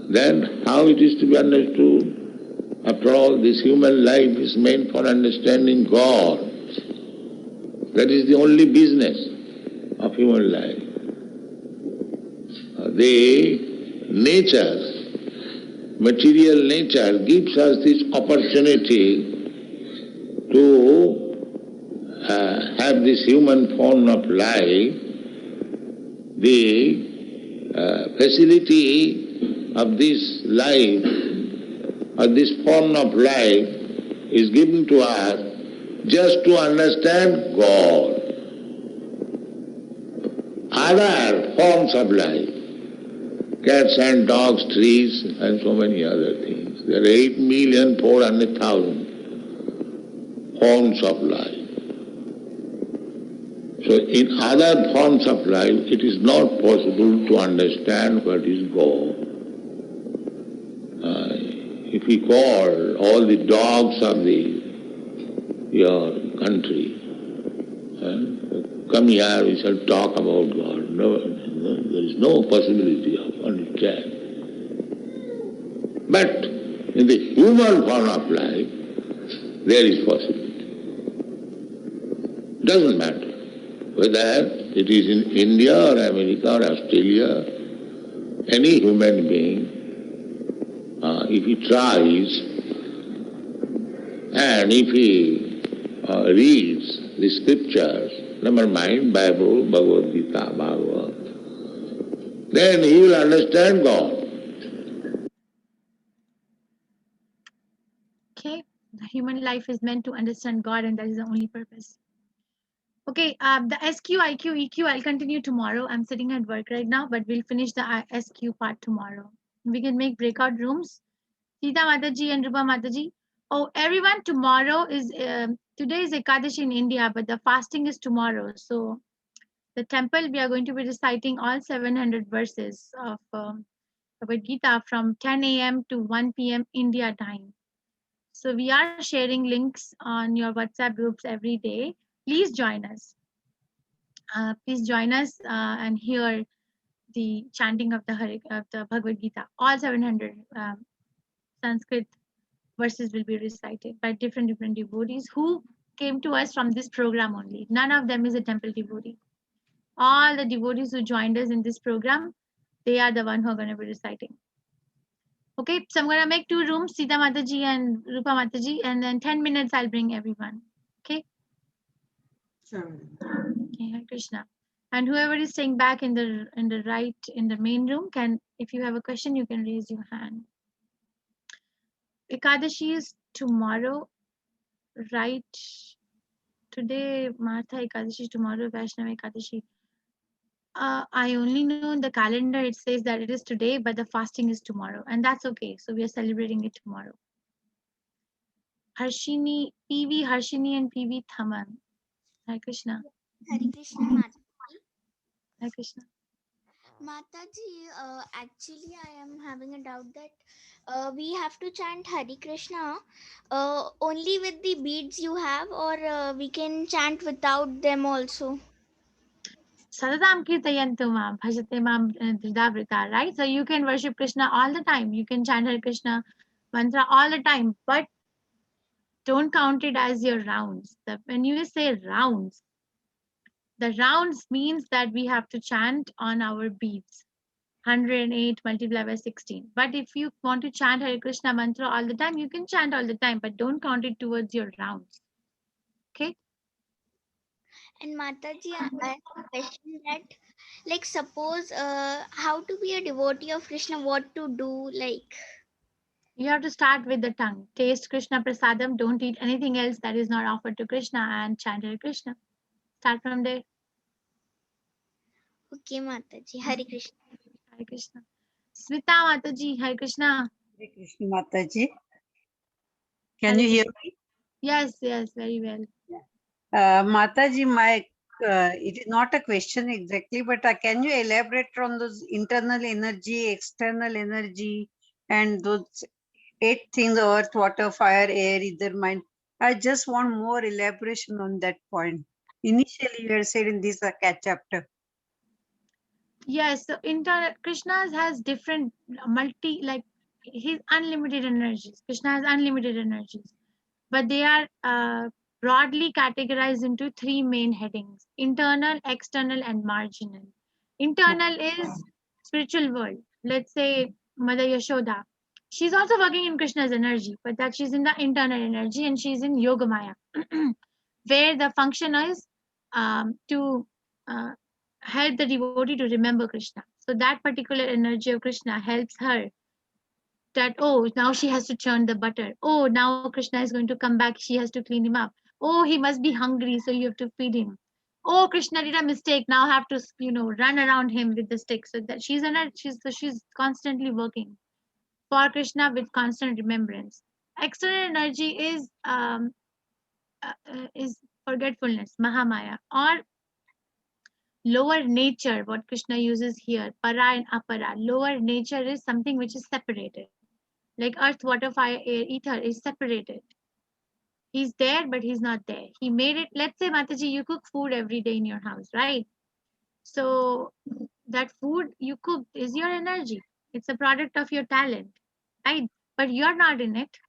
[SPEAKER 3] Then how it is to be understood? After all, this human life is meant for understanding God. That is the only business of human life. The nature, material nature, gives us this opportunity to have this human form of life. The facility of this life, or this form of life, is given to us just to understand God. Other forms of life, cats and dogs, trees, and so many other things. There are 8,400,000 forms of life. So in other forms of life, it is not possible to understand what is God. If we call all the dogs of your country, come here, we shall talk about God. No, there is no possibility of understanding. But in the human form of life, there is possibility. Doesn't matter whether it is in India or America or Australia, any human being, if he tries and if he reads the scriptures, never mind Bible, Bhagavad Gita, Bhagavad, then he will understand God.
[SPEAKER 1] Okay, the human life is meant to understand God, and that is the only purpose. Okay, the SQ, IQ, EQ, I'll continue tomorrow. I'm sitting at work right now, but we'll finish the SQ part tomorrow. We can make breakout rooms. Sita Mataji and Rupa Mataji. Oh, everyone, tomorrow is, today is Ekadashi in India, but the fasting is tomorrow. So the temple, we are going to be reciting all 700 verses of Bhagavad Gita from 10 a.m. to 1 p.m. India time. So we are sharing links on your WhatsApp groups every day. Please join us. Please join us and hear the chanting of the Bhagavad Gita. All 700 Sanskrit verses will be recited by different devotees who came to us from this program only. None of them is a temple devotee. All the devotees who joined us in this program, they are the one who are going to be reciting. Okay, so I'm going to make 2 rooms, Sita Mataji and Rupa Mataji, and then 10 minutes I'll bring everyone. Okay?
[SPEAKER 4] Sure.
[SPEAKER 1] Okay, Hare Krishna. And whoever is staying back in the right in the main room can, if you have a question, you can raise your hand. Ekadashi is tomorrow, right? Today, Martha Ekadashi, tomorrow, Vaishnava Ekadashi. I only know in the calendar it says that it is today, but the fasting is tomorrow, and that's okay. So we are celebrating it tomorrow. Harshini, PV Harshini and PV Thaman. Hare Krishna.
[SPEAKER 5] Hare Krishna, Mataji.
[SPEAKER 1] Hare Krishna.
[SPEAKER 5] Mataji, actually, I am having a doubt that we have to chant Hare Krishna only with the beads you have, or we can chant without them also.
[SPEAKER 1] Sadatam Kirtayantu Mam, Bhajate Mam Dhridavrita, right? So you can worship Krishna all the time. You can chant Hare Krishna mantra all the time, but don't count it as your rounds. When you say rounds, the rounds means that we have to chant on our beads. 108 multiplied by 16. But if you want to chant Hare Krishna mantra all the time, you can chant all the time, but don't count it towards your rounds. Okay?
[SPEAKER 5] And Mataji, I have a question that, like, suppose how to be a devotee of Krishna, what to do, like.
[SPEAKER 1] You have to start with the tongue. Taste Krishna prasadam. Don't eat anything else that is not offered to Krishna and chant Hare Krishna. Start from there.
[SPEAKER 5] Okay, Mataji. Hare Krishna.
[SPEAKER 1] Hare Krishna. Smita Mataji, Hare Krishna.
[SPEAKER 4] Hare Krishna Mataji. Can
[SPEAKER 1] Hare
[SPEAKER 4] you hear
[SPEAKER 1] Krishna.
[SPEAKER 4] me?
[SPEAKER 1] Yes, yes, very well.
[SPEAKER 4] Mataji, it is not a question exactly, but can you elaborate on those internal energy, external energy, and those 8 things: earth, water, fire, air, ether, mind? I just want more elaboration on that point. Initially, you had said in this chapter.
[SPEAKER 1] Yes, so Krishna has different like his unlimited energies. Krishna has unlimited energies, but they are broadly categorized into 3 main headings: internal, external, and marginal. Internal is spiritual world. Let's say Mother Yashoda. She's also working in Krishna's energy, but that she's in the internal energy and she's in Yogamaya, where the function is to uh, help the devotee to remember Krishna. So that particular energy of Krishna helps her that, oh, now she has to churn the butter. Oh, now Krishna is going to come back. She has to clean him up. Oh, he must be hungry, so you have to feed him. Oh, Krishna did a mistake. Now I have to, run around him with the stick. So that she's constantly working for Krishna with constant remembrance. External energy is forgetfulness, Mahamaya, or lower nature. What Krishna uses here, para and apara. Lower nature is something which is separated, like earth, water, fire, air, ether is separated. He's there, but he's not there. He made it. Let's say, Mataji, you cook food every day in your house, right? So that food you cooked is your energy. It's a product of your talent, right? But you're not in it.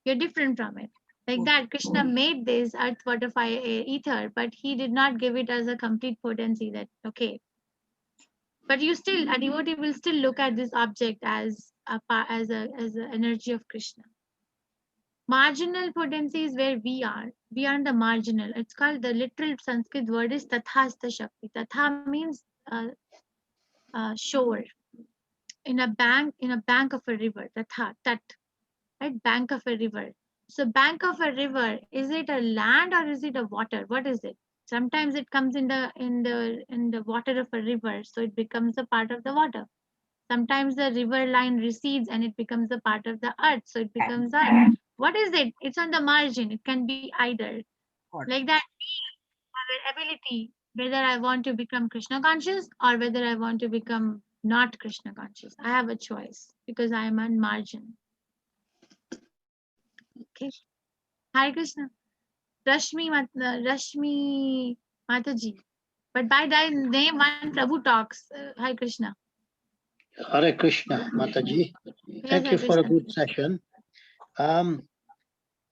[SPEAKER 1] You're different from it. Like that, Krishna made this earth, water, fire, air, ether, but he did not give it as a complete potency that, okay. But a devotee will still look at this object as as an energy of Krishna. Marginal potency is where we are. We are in the marginal. It's called, the literal Sanskrit word is tathasta shakti. Tatha means shore. In a bank of a river. Tatha, tat, right? Bank of a river. So bank of a river, is it a land or is it a water? What is it? Sometimes it comes in the water of a river, so it becomes a part of the water. Sometimes the river line recedes and it becomes a part of the earth, so it becomes earth. What is it? It's on the margin. It can be either. Like that, we have an ability whether I want to become Krishna conscious or whether I want to become not Krishna conscious. I have a choice because I am on margin. Okay. Hare Krishna. Rashmi Mataji. But by thy name, one Prabhu talks. Hare Krishna.
[SPEAKER 6] Hare Krishna, Mataji.
[SPEAKER 1] Yes,
[SPEAKER 6] Thank
[SPEAKER 1] Hare
[SPEAKER 6] you for a
[SPEAKER 1] Krishna.
[SPEAKER 6] good session.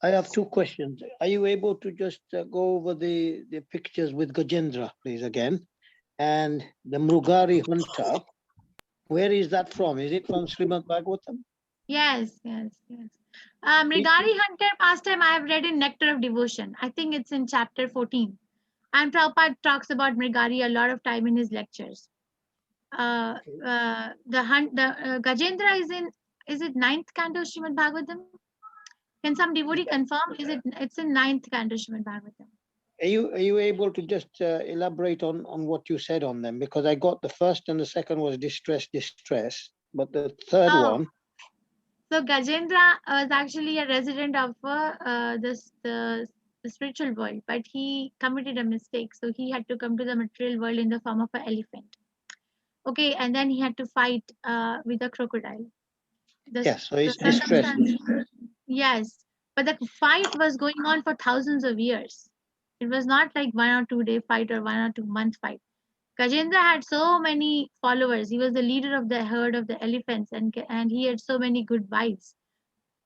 [SPEAKER 6] I have two questions. Are you able to just go over the pictures with Gajendra, please, again? And the Mrugari hunter, where is that from? Is it from Srimad Bhagavatam?
[SPEAKER 1] Yes. Mrigari hunter pastime I have read in Nectar of Devotion. I think it's in chapter 14. And Prabhupada talks about Mrigari a lot of time in his lectures. Gajendra is it 9th canto Srimad Bhagavatam? Can some devotee confirm? It's in 9th canto Srimad Bhagavatam.
[SPEAKER 6] Are you able to just elaborate on what you said on them? Because I got the first and the second was distress, but the third one.
[SPEAKER 1] So Gajendra was actually a resident of the spiritual world, but he committed a mistake. So he had to come to the material world in the form of an elephant. Okay, and then he had to fight with a crocodile.
[SPEAKER 6] Yes, so it's distress.
[SPEAKER 1] Yes, but the fight was going on for thousands of years. It was not like 1 or 2 day fight or 1 or 2 month fight. Gajendra had so many followers. He was the leader of the herd of the elephants, and he had so many good wives.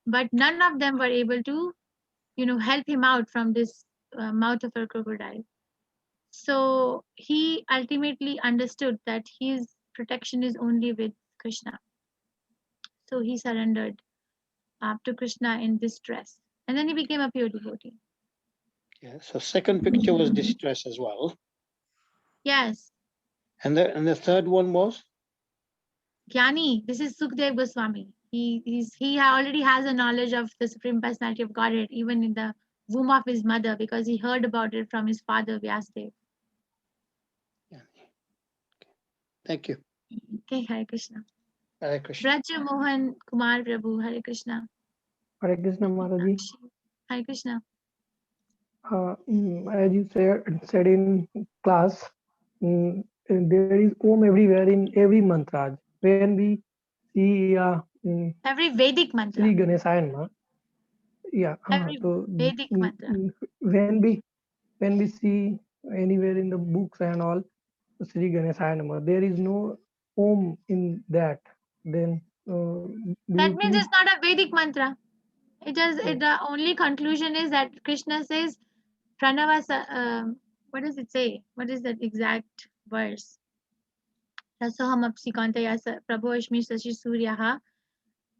[SPEAKER 1] But none of them were able to, help him out from this mouth of a crocodile. So he ultimately understood that his protection is only with Krishna. So he surrendered to Krishna in distress, and then he became a pure devotee.
[SPEAKER 6] Yeah. So second picture was distress as well.
[SPEAKER 1] Yes.
[SPEAKER 6] And the third one was?
[SPEAKER 1] Jnani. This is Sukdev Goswami. He already has a knowledge of the Supreme Personality of Godhead, even in the womb of his mother, because he heard about it from his father Vyasdev.
[SPEAKER 6] Thank you.
[SPEAKER 1] Okay, Hare Krishna.
[SPEAKER 6] Hare Krishna.
[SPEAKER 1] Braja Mohan Kumar Prabhu, Hare Krishna.
[SPEAKER 7] Hare Krishna, Mataji.
[SPEAKER 1] Hare Krishna.
[SPEAKER 7] As you said in class, there is Om everywhere in every mantra. When we see
[SPEAKER 1] every Vedic mantra.
[SPEAKER 7] Sri Ganeshaya,
[SPEAKER 1] every Vedic mantra.
[SPEAKER 7] When we see anywhere in the books and all Sri Ganeshaya, there is no Om in that. Then
[SPEAKER 1] that means it's not a Vedic mantra. The only conclusion is that Krishna says Pranava. What does it say? What is that exact verse? Rasoham apsikantaya Prabhu Ashmi Sashi Suryaha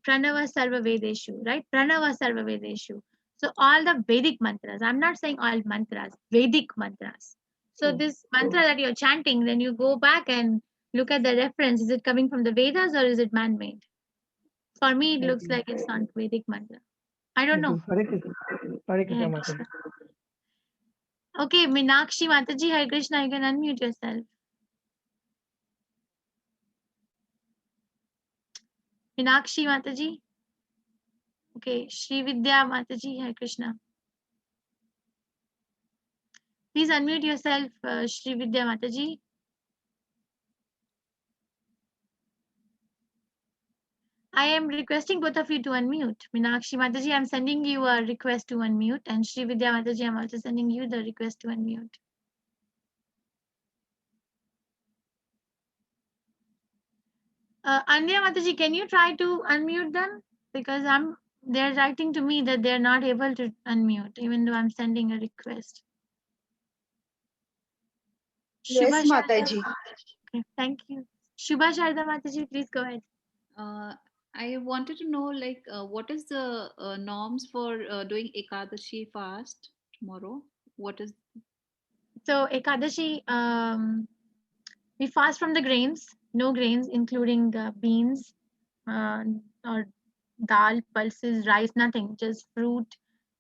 [SPEAKER 1] Pranava Sarva Vedeshu, right? Pranava Sarva Vedeshu. So all the Vedic mantras, I'm not saying all mantras, Vedic mantras. So this mantra that you're chanting, then you go back and look at the reference. Is it coming from the Vedas or is it man-made? For me, it looks like it's not Vedic mantra. I don't
[SPEAKER 7] It
[SPEAKER 1] know.
[SPEAKER 7] is Hare Krishna. Hare Krishna,
[SPEAKER 1] Hare
[SPEAKER 7] Mataji.
[SPEAKER 1] Krishna. Okay, Meenakshi Mataji, Hare Krishna, you can unmute yourself. Meenakshi Mataji. Okay, Shri Vidya Mataji, Hare Krishna. Please unmute yourself, Shri Vidya Mataji. I am requesting both of you to unmute. Meenakshi Mataji, I'm sending you a request to unmute, and Shri Vidya Mataji, I'm also sending you the request to unmute. Andrea Mataji, can you try to unmute them? Because they're writing to me that they're not able to unmute, even though I'm sending a request.
[SPEAKER 8] Yes,
[SPEAKER 1] Shubha Sharda.
[SPEAKER 8] Mataji.
[SPEAKER 1] Okay, thank you. Shubha Sharda Mataji, please go ahead.
[SPEAKER 9] I wanted to know, like, what is the norms for doing Ekadashi fast tomorrow? What is
[SPEAKER 1] So Ekadashi, we fast from the grains, no grains, including beans or dal, pulses, rice, nothing, just fruit,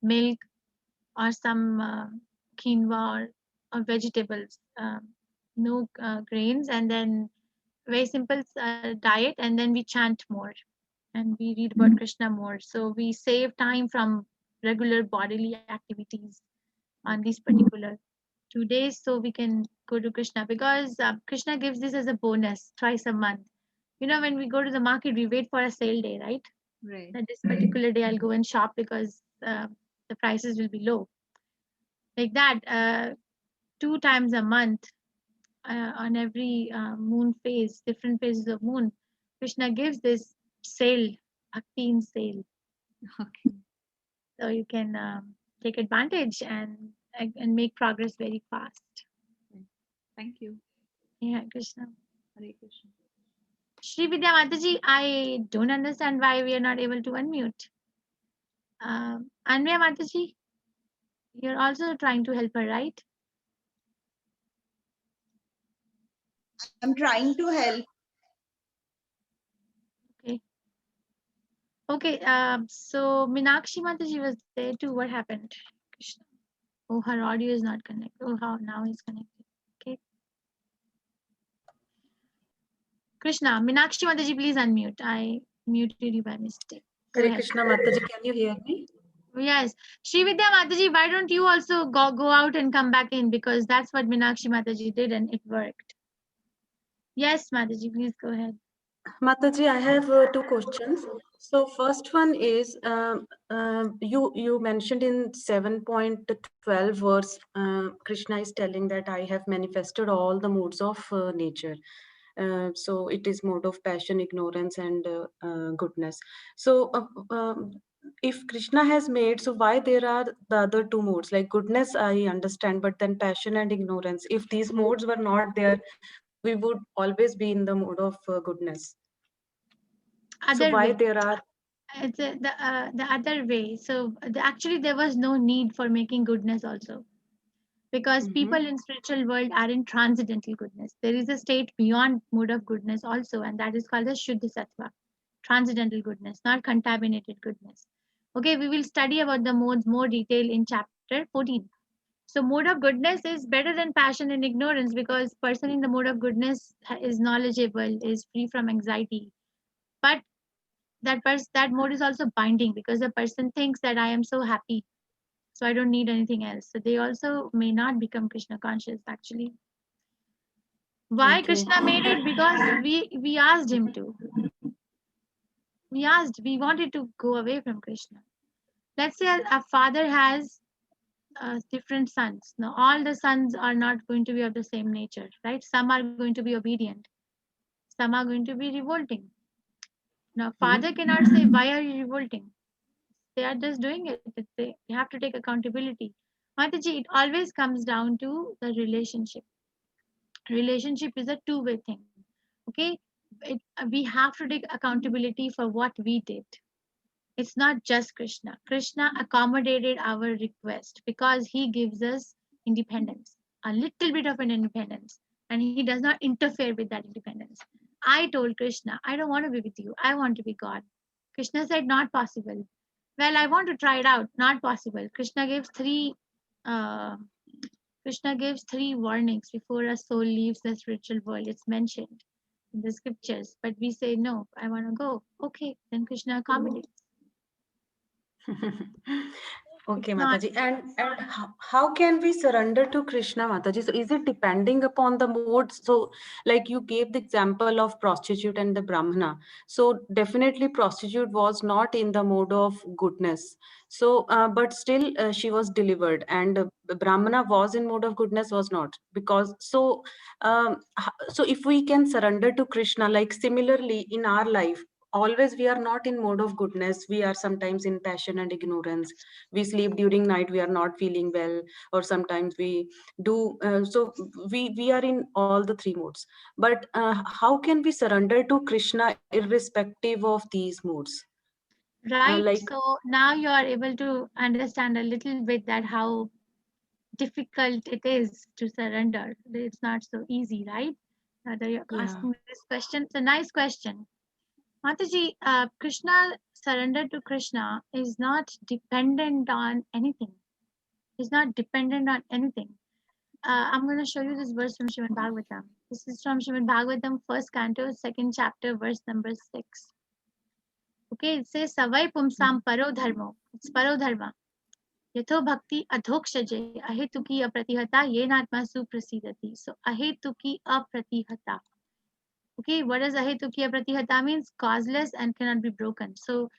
[SPEAKER 1] milk, or some quinoa or vegetables. No grains, and then very simple diet, and then we chant more and we read about Krishna more. So we save time from regular bodily activities on these particular 2 days, so we can go to Krishna, because Krishna gives this as a bonus twice a month. You know, when we go to the market, we wait for a sale day, right?
[SPEAKER 9] right?
[SPEAKER 1] That this particular day I'll go and shop because the prices will be low. Like that, 2 times a month on every moon phase, different phases of moon, Krishna gives this sale, Bhakti sale.
[SPEAKER 9] Okay.
[SPEAKER 1] So you can take advantage and make progress very fast.
[SPEAKER 9] Thank you.
[SPEAKER 1] Yeah, Krishna.
[SPEAKER 9] Hare Krishna.
[SPEAKER 1] Shri Vidya Mataji, I don't understand why we are not able to unmute. Anvaya Mataji, you're also trying to help her, right?
[SPEAKER 8] I'm trying to help.
[SPEAKER 1] Okay. Okay, so Meenakshi Mataji was there too. What happened? Krishna. Oh, her audio is not connected. Oh, how now is connected. Okay. Krishna, Meenakshi Mataji, please unmute. I muted you by mistake. Go
[SPEAKER 10] Hare
[SPEAKER 1] ahead.
[SPEAKER 10] Krishna Mataji, can you hear me?
[SPEAKER 1] Yes. Shri Vidya Mataji, why don't you also go out and come back in? Because that's what Meenakshi Mataji did and it worked. Yes, Mataji, please go ahead.
[SPEAKER 10] Mataji, I have 2 questions. So first one is, you mentioned in 7.12 verse, Krishna is telling that I have manifested all the modes of nature. So it is mode of passion, ignorance, and goodness. So if Krishna has made, so why there are the other 2 modes? Like goodness, I understand, but then passion and ignorance. If these modes were not there, we would always be in the mode of goodness. So
[SPEAKER 1] Other
[SPEAKER 10] why
[SPEAKER 1] way.
[SPEAKER 10] there are
[SPEAKER 1] It's the other way. So actually there was no need for making goodness also, because people in spiritual world are in transcendental goodness. There is a state beyond mode of goodness also, and that is called the Shuddha Sattva, transcendental goodness, not contaminated goodness. Okay, we will study about the modes more detail in chapter 14. So mode of goodness is better than passion and ignorance, because person in the mode of goodness is knowledgeable, is free from anxiety. But that mode is also binding, because the person thinks that I am so happy, so I don't need anything else. So they also may not become Krishna conscious actually. Why
[SPEAKER 10] Okay.
[SPEAKER 1] Krishna made it? Because we asked him to. We wanted to go away from Krishna. Let's say a father has different sons. Now all the sons are not going to be of the same nature, right? Some are going to be obedient, some are going to be revolting. Now father cannot say, why are you revolting? They are just doing it. They have to take accountability. Mataji, it always comes down to the relationship. Relationship is a two-way thing. Okay, we have to take accountability for what we did. It's not just Krishna. Krishna accommodated our request because he gives us independence, a little bit of an independence, and he does not interfere with that independence. I told Krishna, I don't want to be with you. I want to be God. Krishna said, not possible. Well, I want to try it out. Not possible. Krishna gives three warnings before a soul leaves the spiritual world. It's mentioned in the scriptures, but we say no. I want to go. Okay, then Krishna accommodates.
[SPEAKER 10] Okay,
[SPEAKER 1] It's not.
[SPEAKER 10] Mataji. And how can we surrender to Krishna, Mataji? So is it depending upon the mode? So like you gave the example of prostitute and the Brahmana. So definitely prostitute was not in the mode of goodness. So but still she was delivered, and Brahmana was in mode of goodness, was not, because so if we can surrender to Krishna, like similarly in our life, always we are not in mode of goodness, we are sometimes in passion and ignorance, we sleep during night, we are not feeling well, or sometimes we do so we are in all the three modes. But how can we surrender to Krishna irrespective of these modes?
[SPEAKER 1] Right.
[SPEAKER 10] Like
[SPEAKER 1] So now you are able to understand a little bit that how difficult it is to surrender. It's not so easy, right? That you're
[SPEAKER 10] yeah,
[SPEAKER 1] asking this question. It's a nice question. Mataji, Krishna, surrender to Krishna is not dependent on anything. It's not dependent on anything. I'm going to show you this verse from Srimad Bhagavatam. This is from Srimad Bhagavatam, first canto, second chapter, verse number 6. Okay, it says, Savai pumsam paro dharmo. It's paro dharma. Yatho bhakti adhokshaje ahetuki apratihata yenatma suprasidati. So ahetuki apratihata. Okay, what does ahetuki apratihata means? Causeless and cannot be broken. So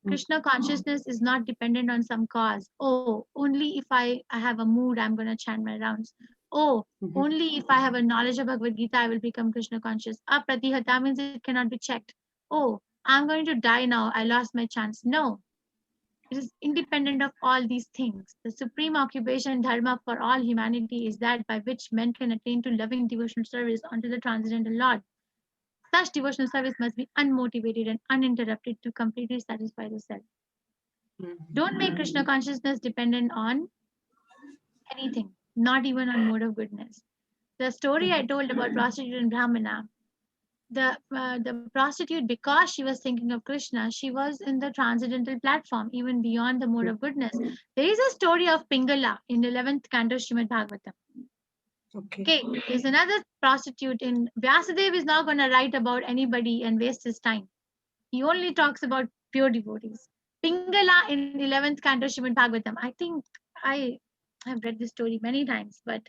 [SPEAKER 1] Krishna consciousness is not dependent on some cause. Oh, only if I have a mood, I'm going to chant my rounds. Oh, only if I have a knowledge of Bhagavad Gita, I will become Krishna conscious. Apratihata means it cannot be checked. Oh, I'm going to die now. I lost my chance. No, it is independent of all these things. The supreme occupation dharma for all humanity is that by which men can attain to loving devotional service unto the transcendental Lord. Such devotional service must be unmotivated and uninterrupted to completely satisfy the self. Don't make Krishna consciousness dependent on anything, not even on mode of goodness. The story I told about prostitute and Brahmana, the prostitute, because she was thinking of Krishna, she was in the transcendental platform, even beyond the mode of goodness. There is a story of Pingala in the 11th canto Srimad Bhagavatam. Okay, there's another prostitute in Vyasadeva is not going to write about anybody and waste his time. He only talks about pure devotees. Pingala in 11th canto Srimad Bhagavatam. I think I have read this story many times, but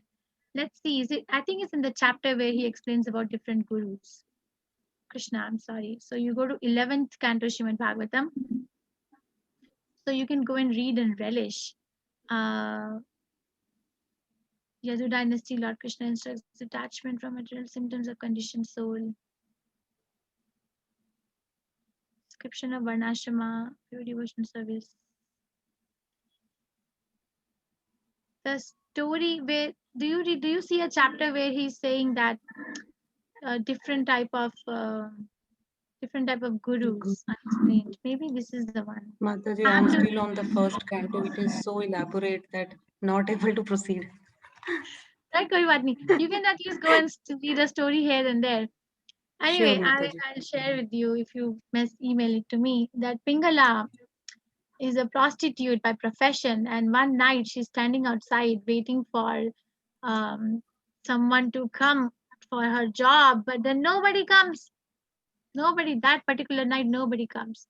[SPEAKER 1] let's see. Is it? I think it's in the chapter where he explains about different gurus. Krishna, I'm sorry. So you go to 11th canto Srimad Bhagavatam. So you can go and read and relish. Yadu dynasty, Lord Krishna instructs detachment from material symptoms of conditioned soul. Description of Varnashrama, pure devotional service. The story where do you see a chapter where he's saying that different type of gurus unexplained? Maybe this is the one.
[SPEAKER 10] Mataji,
[SPEAKER 1] I
[SPEAKER 10] I'm
[SPEAKER 1] have to.
[SPEAKER 10] still on the first canto. It is so elaborate that not able to proceed.
[SPEAKER 1] Right, koi baat nahi. You can at least go and read a story here and there. Anyway,
[SPEAKER 10] Sure, Mataji.
[SPEAKER 1] I'll share with you if you email it to me that Pingala is a prostitute by profession, and one night she's standing outside waiting for someone to come for her job, but then nobody comes. Nobody that particular night, nobody comes.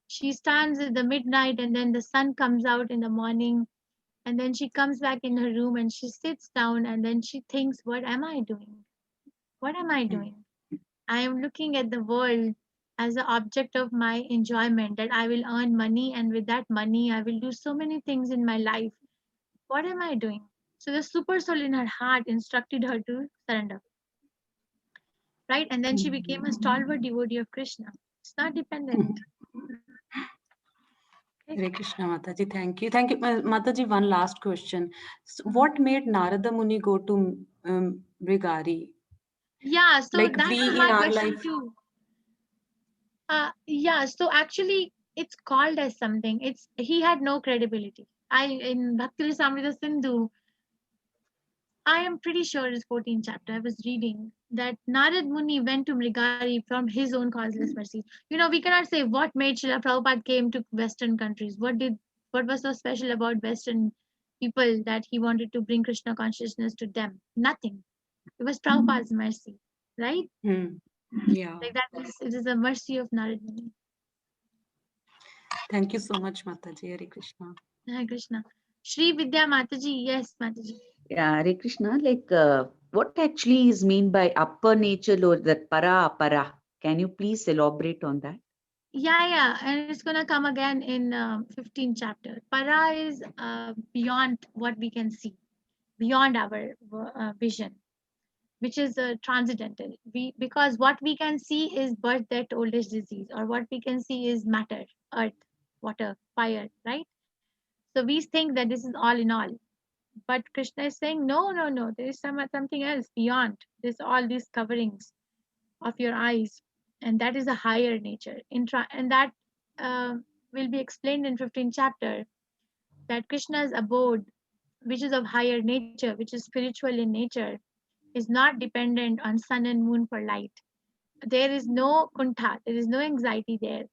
[SPEAKER 1] She stands at the midnight, and then the sun comes out in the morning, and then she comes back in her room and she sits down, and then she thinks, what am I doing? What am I doing? I am looking at the world as an object of my enjoyment, that I will earn money, and with that money I will do so many things in my life. What am I doing? So the super soul in her heart instructed her to surrender. Right? And then she became a stalwart devotee of Krishna. It's not dependent.
[SPEAKER 10] Hare Krishna, Mataji. Thank you. Thank you. Mataji, one last question. So what made Narada Muni go to Brigari?
[SPEAKER 1] Yeah, so
[SPEAKER 10] Like
[SPEAKER 1] that
[SPEAKER 10] we
[SPEAKER 1] was
[SPEAKER 10] in
[SPEAKER 1] my
[SPEAKER 10] our
[SPEAKER 1] question
[SPEAKER 10] life.
[SPEAKER 1] too. Yeah, so actually it's called as something. He had no credibility. In Bhakti Rasamrita Sindhu, I am pretty sure it's 14th chapter. I was reading that Narad Muni went to Mrigari from his own causeless mercy. You know, we cannot say what made Srila Prabhupada came to Western countries. What was so special about Western people that he wanted to bring Krishna consciousness to them? Nothing. It was Prabhupada's mercy, right?
[SPEAKER 10] Yeah.
[SPEAKER 1] Like it is the mercy of Narad Muni.
[SPEAKER 10] Thank you so much, Mataji. Hare Krishna.
[SPEAKER 1] Hare Krishna. Shri Vidya Mataji, yes, Mataji.
[SPEAKER 11] Yeah, Hare Krishna, like what actually is mean by upper nature or that para apara? Can you please elaborate on that?
[SPEAKER 1] Yeah, and it's gonna come again in 15th chapter. Para is beyond what we can see, beyond our vision, which is transcendental. Because what we can see is birth, death, old age, disease, or what we can see is matter, earth, water, fire, right? So we think that this is all in all, but Krishna is saying no, no, no. There is something else beyond. There's all these coverings of your eyes, and that is a higher nature. And that will be explained in 15th chapter. That Krishna's abode, which is of higher nature, which is spiritual in nature, is not dependent on sun and moon for light. There is no kuntha, there is no anxiety there.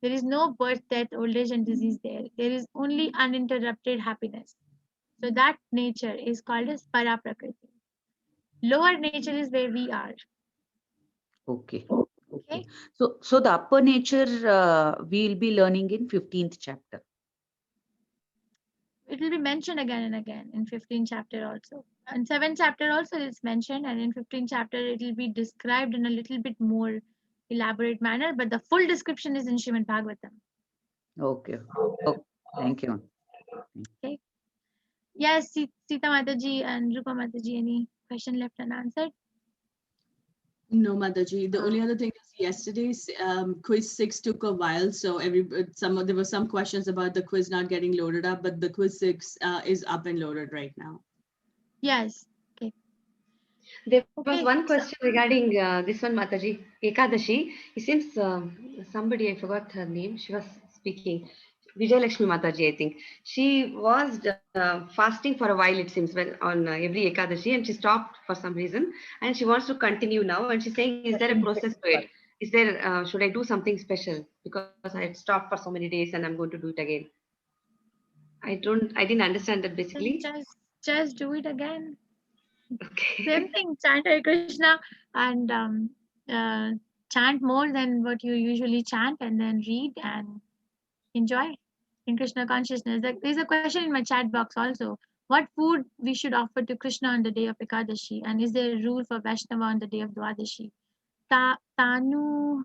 [SPEAKER 1] There is no birth, death, old age, and disease there. There is only uninterrupted happiness. So that nature is called as para prakriti. Lower nature is where we are.
[SPEAKER 11] Okay. Okay. So the upper nature we will be learning in 15th chapter.
[SPEAKER 1] It will be mentioned again and again in 15th chapter also. And 7th chapter also it's mentioned, and in 15th chapter it will be described in a little bit more elaborate manner, but the full description is in Srimad Bhagavatam.
[SPEAKER 11] Okay. Okay. Thank you.
[SPEAKER 1] Okay. Yes, Sita Mataji and Rupa Mataji, any question left unanswered?
[SPEAKER 12] No, Mataji. The only other thing is yesterday's quiz 6 took a while, so there were some questions about the quiz not getting loaded up, but the quiz 6 is up and loaded right now.
[SPEAKER 1] Yes. Okay.
[SPEAKER 13] There was one question regarding this one, Mataji, Ekadashi. It seems somebody, I forgot her name, she was speaking. Vijay Lakshmi Mataji, I think. She was fasting for a while, it seems, on every Ekadashi, and she stopped for some reason, and she wants to continue now, and she's saying, is there a process to it? Is there, should I do something special? Because I had stopped for so many days and I'm going to do it again. I didn't understand that basically.
[SPEAKER 1] Just do it again.
[SPEAKER 13] Okay.
[SPEAKER 1] Same thing, chant Hare Krishna and chant more than what you usually chant, and then read and enjoy in Krishna consciousness. There's a question in my chat box also. What food we should offer to Krishna on the day of Ekadashi? And is there a rule for Vaishnava on the day of Dwadashi? Tarunima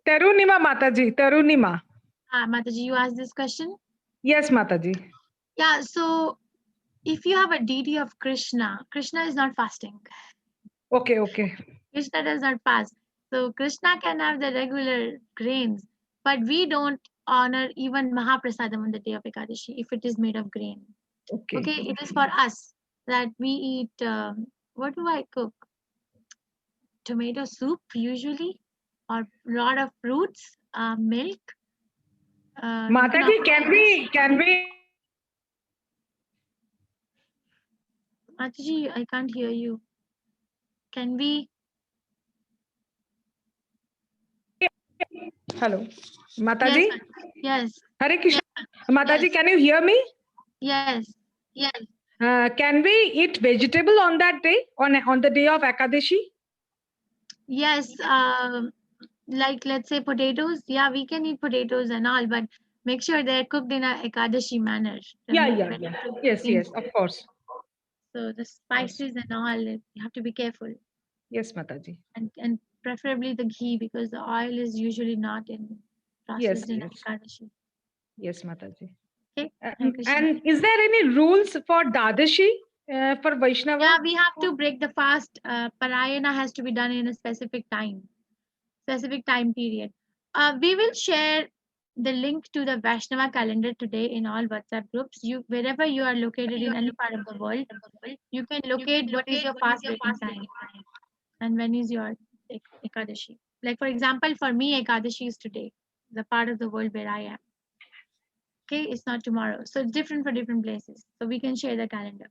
[SPEAKER 14] Mataji, Tarunima.
[SPEAKER 1] Mataji, you asked this question?
[SPEAKER 14] Yes, Mataji.
[SPEAKER 1] Yeah, so if you have a deity of Krishna, Krishna is not fasting.
[SPEAKER 14] Okay, okay.
[SPEAKER 1] Krishna does not fast. So Krishna can have the regular grains, but we don't honor even Mahaprasadam on the day of Ekadashi if it is made of grain.
[SPEAKER 14] Okay.
[SPEAKER 1] Okay, it is for us that we eat, what do I cook? Tomato soup usually, or a lot of fruits, milk.
[SPEAKER 14] Mataji, can we?
[SPEAKER 1] Mataji, I can't hear you. Can we?
[SPEAKER 14] Hello, Mataji.
[SPEAKER 1] Yes.
[SPEAKER 14] Hare Krishna.
[SPEAKER 1] Yes.
[SPEAKER 14] Mataji,
[SPEAKER 1] Yes.
[SPEAKER 14] can you hear me?
[SPEAKER 1] Yes.
[SPEAKER 14] Yes. Can we eat vegetable on that day, on the day of Ekadashi?
[SPEAKER 1] Yes. Like let's say potatoes. Yeah, we can eat potatoes and all, but make sure they're cooked in a Ekadashi manner.
[SPEAKER 14] Yeah. Yes, of course.
[SPEAKER 1] So the spices and all, you have to be careful.
[SPEAKER 14] Yes, Mataji.
[SPEAKER 1] And preferably the ghee, because the oil is usually not in processed in Ekadashi.
[SPEAKER 14] Yes, Mataji.
[SPEAKER 1] Okay.
[SPEAKER 14] And is there any rules for Dadashi for Vaishnava?
[SPEAKER 1] Yeah, we have to break the fast. Parayana has to be done in a specific time period. We will share the link to the Vaishnava calendar today in all WhatsApp groups. Wherever you are located in any part of the world, you can locate what is your fast breaking time and when is your Ekadashi. Like for example, for me, Ekadashi is today, the part of the world where I am. Okay, it's not tomorrow. So it's different for different places. So we can share the calendar.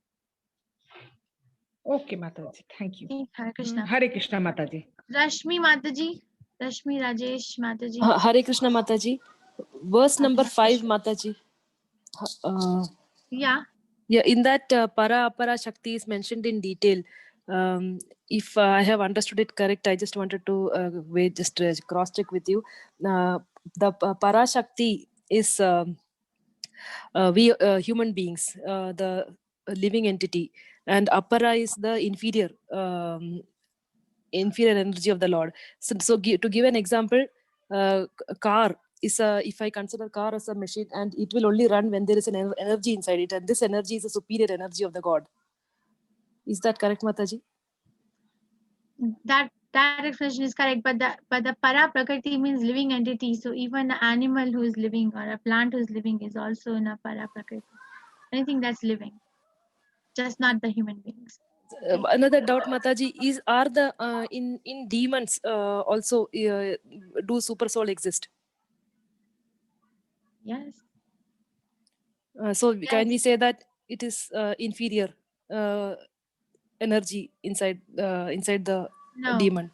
[SPEAKER 14] Okay, Mataji. Thank you.
[SPEAKER 1] Okay, Hare Krishna.
[SPEAKER 14] Hare Krishna, Mataji.
[SPEAKER 1] Rashmi Mataji. Rashmi Rajesh Mataji.
[SPEAKER 15] Hare Krishna Mataji. Verse number
[SPEAKER 1] Adna
[SPEAKER 15] 5,
[SPEAKER 1] Krishna.
[SPEAKER 15] Mataji.
[SPEAKER 1] Yeah.
[SPEAKER 15] Yeah, in that para apara shakti is mentioned in detail. If I have understood it correct, I just wanted to wait, just cross check with you. The para shakti is we human beings, the living entity, and apara is the inferior energy of the Lord. So to give an example, car is if I consider car as a machine, and it will only run when there is an energy inside it, and this energy is a superior energy of the God. Is that correct, Mataji?
[SPEAKER 1] That explanation is correct, but the para prakriti means living entity. So even an animal who is living or a plant who is living is also in a para prakriti. Anything that's living, just not the human beings.
[SPEAKER 15] Another doubt, Mataji, is are the in demons also do super soul exist?
[SPEAKER 1] Yes.
[SPEAKER 15] So
[SPEAKER 1] Yes.
[SPEAKER 15] can we say that it is inferior energy inside the
[SPEAKER 1] No.
[SPEAKER 15] demon?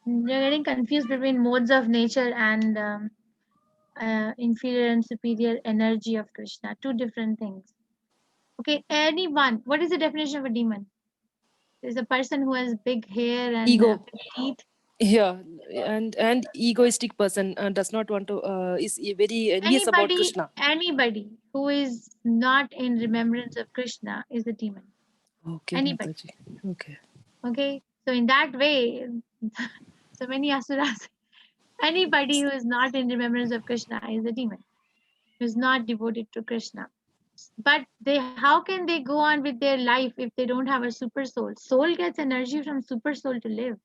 [SPEAKER 1] You're getting confused between modes of nature and inferior and superior energy of Krishna. Two different things. Okay, anyone. What is the definition of a demon? Is a person who has big hair and
[SPEAKER 15] Ego.
[SPEAKER 1] big teeth.
[SPEAKER 15] Yeah, and egoistic person does not want to is very envious about Krishna.
[SPEAKER 1] Anybody who is not in remembrance of Krishna is a demon.
[SPEAKER 15] Okay,
[SPEAKER 1] Anybody.
[SPEAKER 15] Mataji. Okay.
[SPEAKER 1] Okay, so in that way, so many asuras. Anybody who is not in remembrance of Krishna is a demon, who is not devoted to Krishna. But how can they go on with their life if they don't have a super soul? Soul gets energy from super soul to live.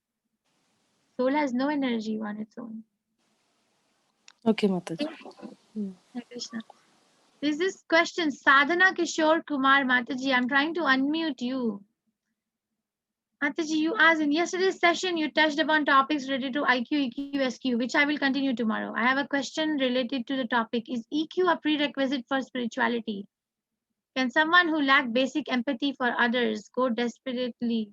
[SPEAKER 1] Soul has no energy on its own.
[SPEAKER 15] Okay, Mataji.
[SPEAKER 1] Hare Krishna. There's this question, Sadhana Kishore Kumar Mataji. I'm trying to unmute you. Mataji, you asked in yesterday's session, you touched upon topics related to IQ, EQ, SQ, which I will continue tomorrow. I have a question related to the topic. Is EQ a prerequisite for spirituality? Can someone who lacks basic empathy for others go desperately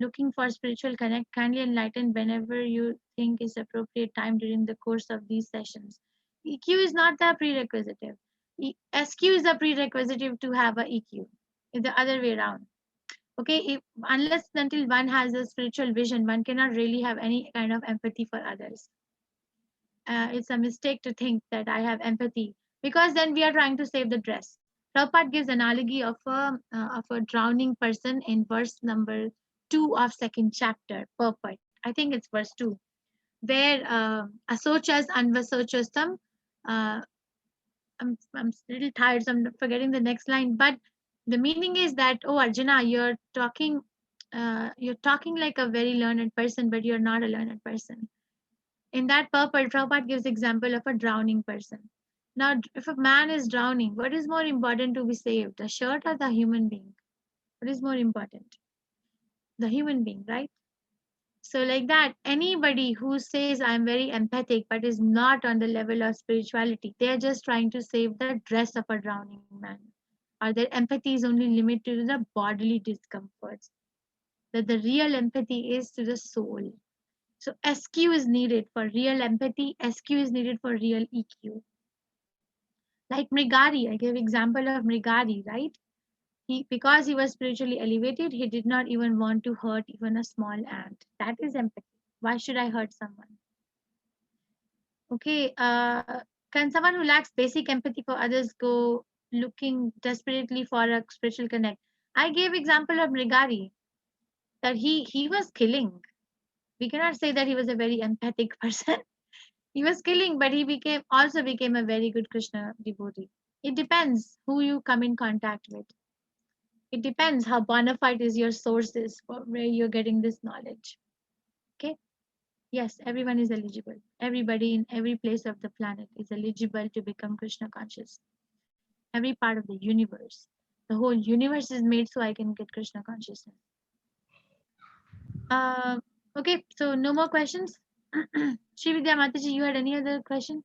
[SPEAKER 1] looking for spiritual connect? Kindly enlighten whenever you think is appropriate time during the course of these sessions. EQ is not the prerequisite. SQ is a prerequisite to have a EQ. It's the other way around. Okay, unless until one has a spiritual vision, one cannot really have any kind of empathy for others. It's a mistake to think that I have empathy, because then we are trying to save the dress. Prabhupada gives analogy of a drowning person in verse number 2 of second chapter, purport. I think it's verse 2, where asochas anvasochastam. I'm a little tired, so I'm forgetting the next line. But the meaning is that, oh Arjuna, you're talking like a very learned person, but you're not a learned person. In that purport, Prabhupada gives example of a drowning person. Now, if a man is drowning, what is more important to be saved, the shirt or the human being? What is more important? The human being, right? So like that, anybody who says I'm very empathic but is not on the level of spirituality, they're just trying to save the dress of a drowning man. Or their empathy is only limited to the bodily discomforts. That the real empathy is to the soul. So SQ is needed for real empathy, SQ is needed for real EQ. Like Mrigari, I gave example of Mrigari, right? Because he was spiritually elevated, he did not even want to hurt even a small ant. That is empathy. Why should I hurt someone? Okay, can someone who lacks basic empathy for others go looking desperately for a spiritual connect? I gave example of Mrigari, that he was killing. We cannot say that he was a very empathic person. He was killing, but he also became a very good Krishna devotee. It depends who you come in contact with. It depends how bona fide is your sources for where you're getting this knowledge. Okay. Yes, everyone is eligible. Everybody in every place of the planet is eligible to become Krishna conscious. Every part of the universe. The whole universe is made so I can get Krishna consciousness. Okay, so no more questions. Sri Vidya Mataji, you had any other question?